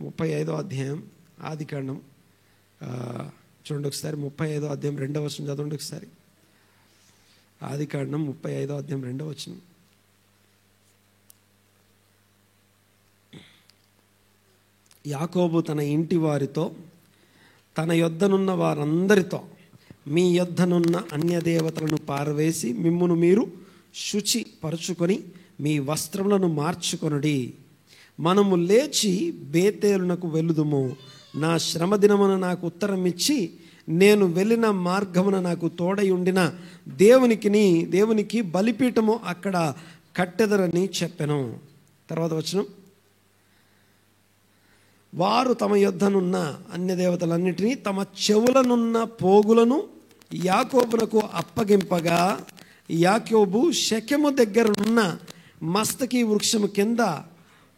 [SPEAKER 2] 35వ అధ్యాయం ఆదికాండం చూడండి ఒకసారి. 35వ అధ్యాయం 2వ వచనం చదవండి ఒకసారి. ఆదికాండం 35వ అధ్యాయం 2వ వచనం. యాకోబు తన ఇంటి వారితో తన యొద్దనున్న వారందరితో, మీ యొద్దనున్న అన్యదేవతలను పారవేసి మిమ్మును మీరు శుచి పరుచుకొని మీ వస్త్రములను మార్చుకొనుడి. మనము లేచి బేతేలునకు వెలుదుము. నా శ్రమ దినమున నాకు ఉత్తరం ఇచ్చి నేను వెళ్ళిన మార్గమున నాకు తోడై ఉండిన దేవునికి బలిపీఠము అక్కడ కట్టెదరని చెప్పెను. తర్వాత వచనం, వారు తమ యొద్దనున్న అన్యదేవతలన్నిటినీ తమ చెవులనున్న పోగులను యాకోబునకు అప్పగింపగా, యాకోబు షెకెము దగ్గరనున్న మస్తకి వృక్షము కింద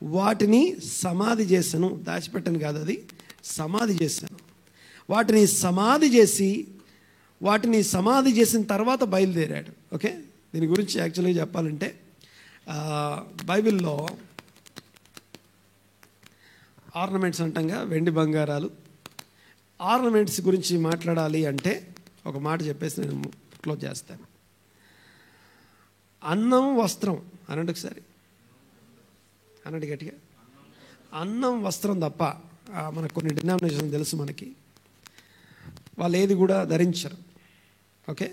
[SPEAKER 2] వాటిని సమాధి చేశాను. దాచిపెట్టను కాదు, అది సమాధి చేశాను. వాటిని సమాధి చేసిన తర్వాత బయలుదేరాడు. ఓకే, దీని గురించి యాక్చువల్గా చెప్పాలంటే బైబిల్లో ఆర్నమెంట్స్ అంటాంగా, వెండి బంగారాలు. ఆర్నమెంట్స్ గురించి మాట్లాడాలి అంటే ఒక మాట చెప్పేసి నేను క్లోజ్ చేస్తాను. అన్నం వస్త్రం అనండి ఒకసారి, అనండి గట్టిగా. అన్నం వస్త్రం తప్ప మనకు కొన్ని డినామినేషన్ తెలుసు మనకి, వాళ్ళు ఏది కూడా ధరించరు. ఓకే,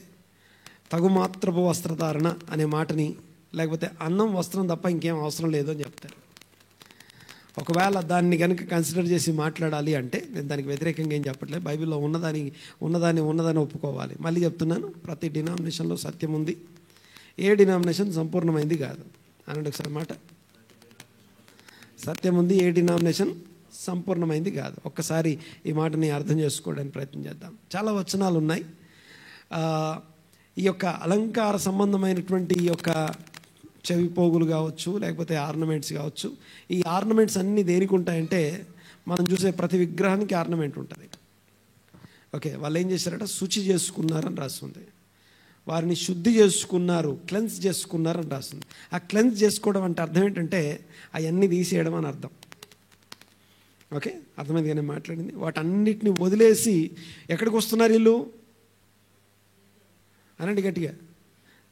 [SPEAKER 2] తగుమాత్రపు వస్త్రధారణ అనే మాటని, లేకపోతే అన్నం వస్త్రం తప్ప ఇంకేం అవసరం లేదు అని చెప్తారు. ఒకవేళ దాన్ని కనుక కన్సిడర్ చేసి మాట్లాడాలి అంటే నేను దానికి వ్యతిరేకంగా ఏం చెప్పట్లేదు. బైబిల్లో ఉన్నదాన్ని ఒప్పుకోవాలి. మళ్ళీ చెప్తున్నాను, ప్రతి డినామినేషన్లో సత్యం ఉంది. ఏ డినామినేషన్ సంపూర్ణమైంది కాదు అనండి ఒకసారి మాట. సత్యం ఉంది, ఏ డినామినేషన్ సంపూర్ణమైంది కాదు. ఒక్కసారి ఈ మాటని అర్థం చేసుకోవడానికి ప్రయత్నం చేద్దాం. చాలా వచనాలు ఉన్నాయి. ఈ యొక్క అలంకార సంబంధమైనటువంటి ఈ యొక్క చెవి పోగులు కావచ్చు, లేకపోతే ఆర్నమెంట్స్ కావచ్చు. ఈ ఆర్నమెంట్స్ అన్నీ దేనికి ఉంటాయంటే, మనం చూసే ప్రతి విగ్రహానికి ఆర్నమెంట్ ఉంటుంది. ఓకే, వాళ్ళు ఏం చేశారట, శుచి చేసుకున్నారని రాస్తుంది. వారిని శుద్ధి చేసుకున్నారు, క్లెన్స్ చేసుకున్నారు అని రాస్తుంది. ఆ క్లెన్స్ చేసుకోవడం అంటే అర్థం ఏంటంటే అవన్నీ తీసేయడం అని అర్థం. ఓకే, అర్థమైంది కానీ మాట్లాడింది. వాటన్నిటిని వదిలేసి ఎక్కడికి వస్తున్నారు వీళ్ళు అనండి గట్టిగా.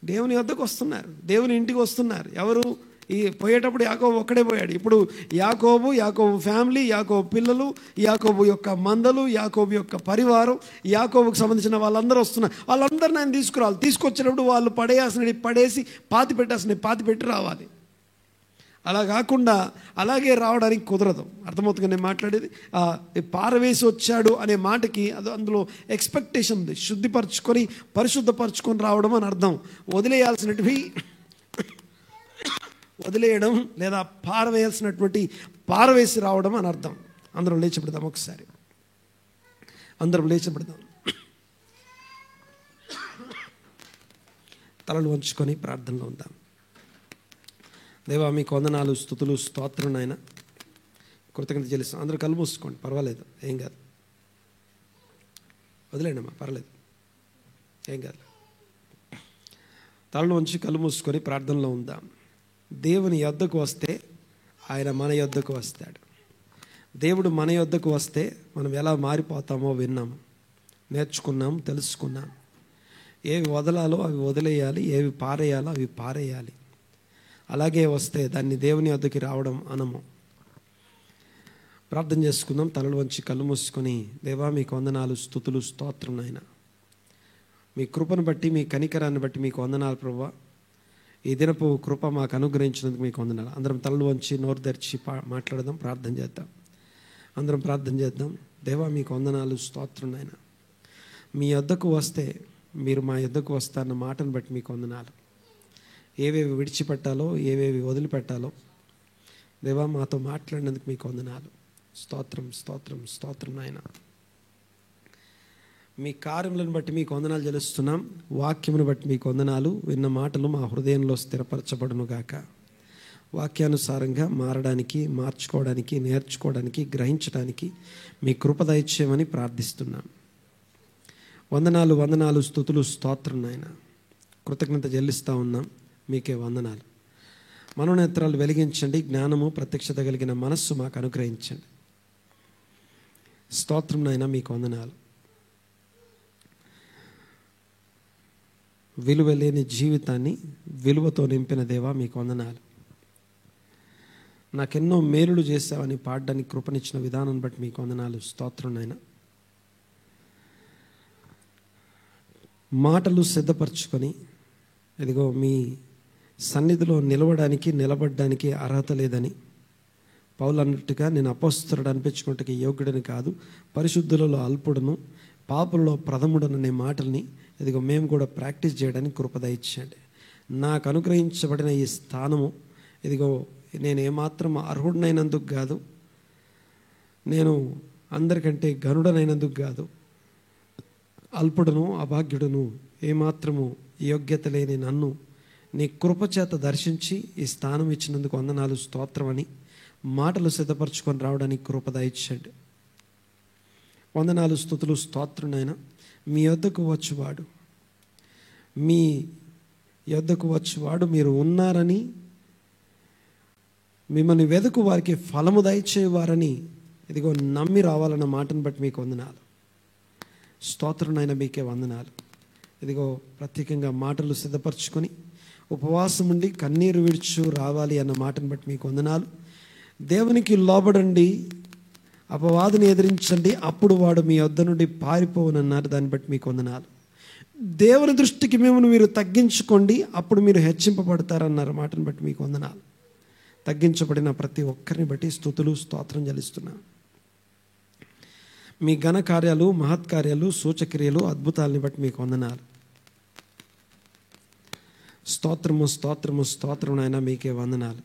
[SPEAKER 2] దేవుని వద్దకు వస్తున్నారు, దేవుని ఇంటికి వస్తున్నారు. ఎవరు? ఈ పోయేటప్పుడు యాకోబు ఒక్కడే పోయాడు. ఇప్పుడు యాకోబు ఫ్యామిలీ, యాకోబు పిల్లలు, యాకోబు యొక్క మందలు, యాకోబు యొక్క పరివారం, యాకోబుకు సంబంధించిన వాళ్ళందరూ వస్తున్నారు. వాళ్ళందరిని ఆయన తీసుకురావాలి. తీసుకొచ్చేటప్పుడు వాళ్ళు పడేసి పాతి పెట్టి రావాలి. అలా కాకుండా అలాగే రావడానికి కుదరదు. అర్థమవుతుంది నేను మాట్లాడేది. పారవేసి వచ్చాడు అనే మాటకి అందులో ఎక్స్పెక్టేషన్ ఉంది. శుద్ధిపరచుకొని పరిశుద్ధపరచుకొని రావడం అని అర్థం. వదిలేయాల్సినవి వదిలేయడం, లేదా పారవేసి రావడం అని అర్థం. అందరం లేచి పెడదాం ఒకసారి. తలలు వంచుకొని ప్రార్థనలో ఉందాం. దేవా, మీకు వందనాలు, స్తుతులు, స్తోత్రం నాయన. కృతజ్ఞత చెల్లిస్తాం. అందరూ కళ్ళు మూసుకోండి, పర్వాలేదు, ఏం కాదు. వదిలేండి అమ్మా, పర్లేదు, ఏం కాదు. తలను వంచి కళ్ళు మూసుకొని ప్రార్థనలో ఉందాం. దేవుని యొద్దకు వస్తే ఆయన మన యొద్దకు వస్తాడు. దేవుడు మన యొద్దకు వస్తే మనం ఎలా మారిపోతామో విన్నాము, నేర్చుకున్నాం, తెలుసుకున్నాం. ఏవి వదలాలో అవి వదిలేయాలి, ఏవి పారేయాలో అవి పారేయాలి. అలాగే వస్తే దాన్ని దేవుని వద్దకి రావడం అనము. ప్రార్థన చేసుకుందాం. తలలు వంచి కళ్ళు మూసుకొని, దేవా, మీకు వందనాలు, స్తుతులు, స్తోత్రం నాయన. మీ కృపను బట్టి, మీ కనికరాన్ని బట్టి మీకు వందనాలు ప్రభువా. ఈ దినపు కృప మాకు అనుగ్రహించినందుకు మీకు వందనాలు. అందరం తలలు వంచి నోరు తెరిచి మాట్లాడదాం, ప్రార్థన చేద్దాం. అందరం ప్రార్థన చేద్దాం. దేవా, మీకు వందనాలు, స్తోత్రం నాయన. మీ యొద్దకు వస్తే మీరు మా యొద్దకు వస్తారన్న మాటను బట్టి మీకు వందనాలు. ఏవేవి విడిచిపెట్టాలో, ఏవేవి వదిలిపెట్టాలో దేవా మాతో మాట్లాడినందుకు మీకు వందనాలు. స్తోత్రం, స్తోత్రం, స్తోత్రం నాయన. మీ కార్యములను బట్టి మీకు వందనాలు చెల్లిస్తున్నాం. వాక్యమును బట్టి మీకు వందనాలు. విన్న మాటలు మా హృదయంలో స్థిరపరచబడును గాక. వాక్యానుసారంగా మారడానికి, మార్చుకోవడానికి, నేర్చుకోవడానికి, గ్రహించడానికి మీ కృప దయచేయమని ప్రార్థిస్తున్నాం. వందనాలు, స్తుతులు, స్తోత్రం నాయన. కృతజ్ఞత చెల్లిస్తూ ఉన్నాం. మీకే వందనాలు. మనోనేత్రాలు వెలిగించండి. జ్ఞానము, ప్రత్యక్షత కలిగిన మనస్సు మాకు అనుగ్రహించండి. స్తోత్రం నాయన, మీకు వందనాలు. విలువ లేని జీవితాన్ని విలువతో నింపిన దేవా మీకు వందనాలు. నాకెన్నో మేలులు చేశావని పాడడానికి కృపనిచ్చిన విధానం బట్టి మీకు వందనాలు. స్తోత్రం నాయన. మాటలు సిద్ధపరచుకొని ఇదిగో మీ సన్నిధిలో నిలబడడానికి అర్హత లేదని పౌలు అన్నట్టుగా, నేను అపోస్తలుడు అనిపించుకుంటే యోగ్యుడని కాదు, పరిశుద్ధులలో అల్పుడను, పాపులలో ప్రథముడననే మాటల్ని ఇదిగో మేము కూడా ప్రాక్టీస్ చేయడానికి కృప దయచేయండి. నాకు అనుగ్రహించబడిన ఈ స్థానము ఇదిగో నేను ఏమాత్రం అర్హుడనైనందుకు కాదు, నేను అందరికంటే గనుడనైనందుకు కాదు, అల్పుడను, అభాగ్యుడను, ఏమాత్రము యోగ్యత లేని నన్ను నీ కృపచేత దర్శించి ఈ స్థానం ఇచ్చినందుకు వందనాలు, స్తోత్రం అని మాటలు సిద్ధపరచుకొని రావడానికి కృప దయచేయండి. వందనాలు, స్తుతులు, స్తోత్రం నాయన. మీ యొద్దకు వచ్చువాడు మీరు ఉన్నారని మిమ్మల్ని వెదుకు వారికి ఫలము దయచేవారని ఇదిగో నమ్మి రావాలన్న మాటను బట్టి మీకు వందనాలు. స్తోత్రం నాయన, మీకే వందనాలు. ఇదిగో ప్రత్యేకంగా మాటలు సిద్ధపరచుకొని ఉపవాసం ఉండి కన్నీరు విడుచు రావాలి అన్న మాటను బట్టి మీకు వందనాలు. దేవునికి లోబడండి, అపవాదిని ఎదిరించండి, అప్పుడు వాడు మీ వద్ద నుండి పారిపోవనన్నారు. దాన్ని బట్టి మీకు వందనాలు. దేవుని దృష్టికి మిమ్మల్ని మీరు తగ్గించుకోండి, అప్పుడు మీరు హెచ్చింపబడతారన్నారు. మాటను బట్టి మీకు వందనాలు. తగ్గించబడిన ప్రతి ఒక్కరిని బట్టి స్తుతులు స్తోత్రం చెల్లిస్తున్నాను. మీ ఘన కార్యాలు, మహత్కార్యాలు, సూచక్రియలు, అద్భుతాలని బట్టి మీకు వందనాలు. స్తోత్రము స్తోత్రము స్తోత్రం నాయన, మీకే వందనాలు.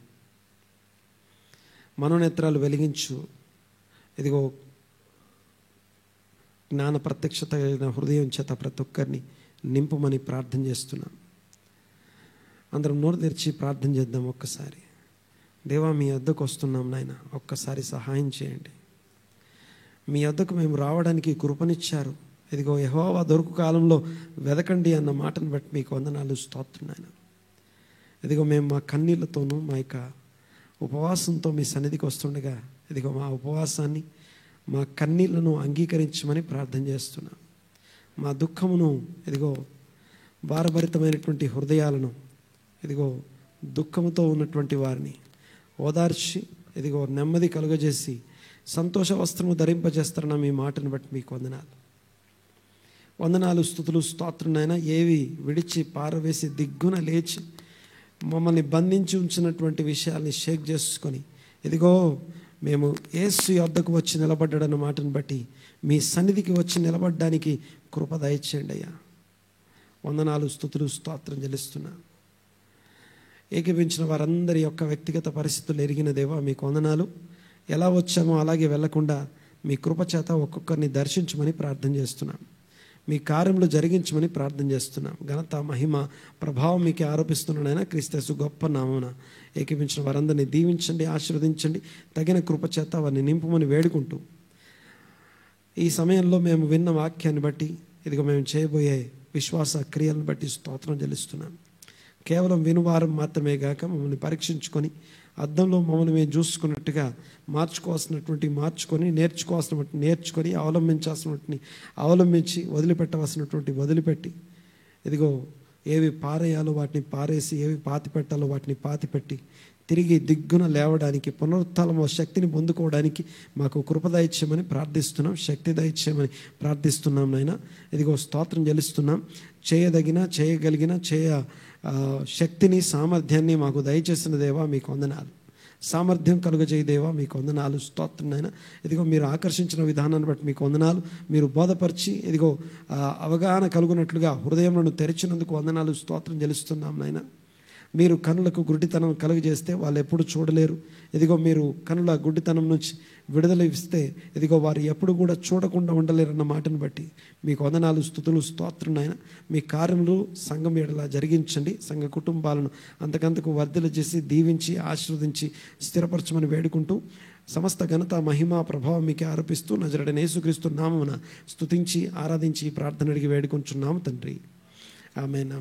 [SPEAKER 2] మనోనేత్రాలు వెలిగించు, ఇదిగో జ్ఞాన ప్రత్యక్షత కలిగిన హృదయం చేత ప్రతి ఒక్కరిని నింపమని ప్రార్థన చేస్తున్నాం. అందరం నోరు తెరిచి ప్రార్థన చేద్దాం. ఒక్కసారి దేవా, మీ వద్దకు వస్తున్నాం నాయన, ఒక్కసారి సహాయం చేయండి. మీ వద్దకు మేము రావడానికి కృపనిచ్చారు. ఇదిగో యెహోవా దొరుకు కాలంలో వెదకండి అన్న మాటను బట్టి మీకు వందనాలు, స్తోత్రం నాయన. ఇదిగో మేము మా కన్నీళ్లతోనూ మా యొక్క ఉపవాసంతో మీ సన్నిధికి వస్తుండగా ఇదిగో మా ఉపవాసాన్ని, మా కన్నీళ్లను అంగీకరించమని ప్రార్థన చేస్తున్నాం. మా దుఃఖమును, ఇదిగో భారభరితమైనటువంటి హృదయాలను, ఇదిగో దుఃఖముతో ఉన్నటువంటి వారిని ఓదార్చి ఇదిగో నెమ్మది కలుగజేసి సంతోష వస్త్రము ధరింపజేస్తారన్న మీ మాటను బట్టి మీకు వందనాలు. వందనాలు, స్తుతులు, స్తోత్రం నాయన. ఏవి విడిచి పారవేసి దిగ్గున లేచి మమ్మల్ని బంధించి ఉంచినటువంటి విషయాల్ని షేక్ చేసుకొని ఇదిగో మేము యేసు యొద్దకు వచ్చి నిలబడ్డాడన్న మాటను బట్టి మీ సన్నిధికి వచ్చి నిలబడ్డానికి కృప దయచేయండి అయ్యా. వందనాలు, స్తుతులు, స్తోత్రం చెల్లిస్తున్నా. ఏకీపించిన వారందరి యొక్క వ్యక్తిగత పరిస్థితులు ఎరిగిన దేవా మీకు వందనాలు. ఎలా వచ్చామో అలాగే వెళ్లకుండా మీ కృప చేత ఒక్కొక్కరిని దర్శించమని ప్రార్థన చేస్తున్నాం. మీ కార్యములు జరిగించమని ప్రార్థన చేస్తున్నాం. ఘనత, మహిమ, ప్రభావం మీకే ఆరోపిస్తున్నానైనా క్రీస్తు గొప్ప నామమున ఏకీపించిన వారందరినీ దీవించండి, ఆశీర్వదించండి. తగిన కృప చేత వారిని నింపమని వేడుకుంటూ ఈ సమయంలో మేము విన్న వాక్యాన్ని బట్టి ఇదిగో మేము చేయబోయే విశ్వాస క్రియలను బట్టి స్తోత్రం చెల్లిస్తున్నాం. కేవలం వినువారం మాత్రమే గాక మమ్మల్ని పరీక్షించుకొని అద్దంలో మమ్మల్ని మేము చూసుకున్నట్టుగా మార్చుకొని నేర్చుకోవాల్సినటువంటి నేర్చుకొని అవలంబించాల్సినటువంటి అవలంబించి వదిలిపెట్టవలసినటువంటి వదిలిపెట్టి ఇదిగో ఏవి పారేయాలో వాటిని పారేసి, ఏవి పాతి పెట్టాలో వాటిని పాతిపెట్టి తిరిగి దిగ్గున లేవడానికి, పునరుత్థానము శక్తిని పొందుకోవడానికి మాకు కృప దయచేయమని ప్రార్థిస్తున్నాం. శక్తి దయచేయమని ప్రార్థిస్తున్నాం నాయన. ఇదిగో స్తోత్రం చెల్లిస్తున్నాం. చేయగలిగిన శక్తిని, సామర్థ్యాన్ని మాకు దయచేసిన దేవా మీకు వందనాలు. సామర్థ్యం కలుగజేయ దేవా మీకు వందనాలు, స్తోత్రం నాయన. ఇదిగో మీరు ఆకర్షించిన విధానాన్ని బట్టి మీకు వందనాలు. మీరు బోధపరిచి ఇదిగో అవగాహన కలుగునట్లుగా హృదయంలో తెరిచినందుకు వందనాలు, స్తోత్రం చెల్లిస్తున్నాం నాయన. మీరు కనులకు గుడ్డితనం కలుగజేస్తే వాళ్ళు ఎప్పుడు చూడలేరు. ఇదిగో మీరు కనుల గుడ్డితనం నుంచి విడుదల ఇస్తే ఇదిగో వారు ఎప్పుడు కూడా చూడకుండా ఉండలేరన్న మాటను బట్టి మీకు వందనాలు, స్తుతులు, స్తోత్రం నాయన. మీ కార్యములు సంఘం ఎడలా జరిగించండి. సంఘ కుటుంబాలను అంతకంతకు వర్ధల చేసి దీవించి ఆశీర్వదించి స్థిరపరచమని వేడుకుంటూ సమస్త ఘనత, మహిమ, ప్రభావం మీకే ఆరోపిస్తూ నజరేయుడైన యేసుక్రీస్తు నామమున స్తుతించి ఆరాధించి ప్రార్థన అడిగి వేడుకుంటున్నాము తండ్రి. ఆమేన్.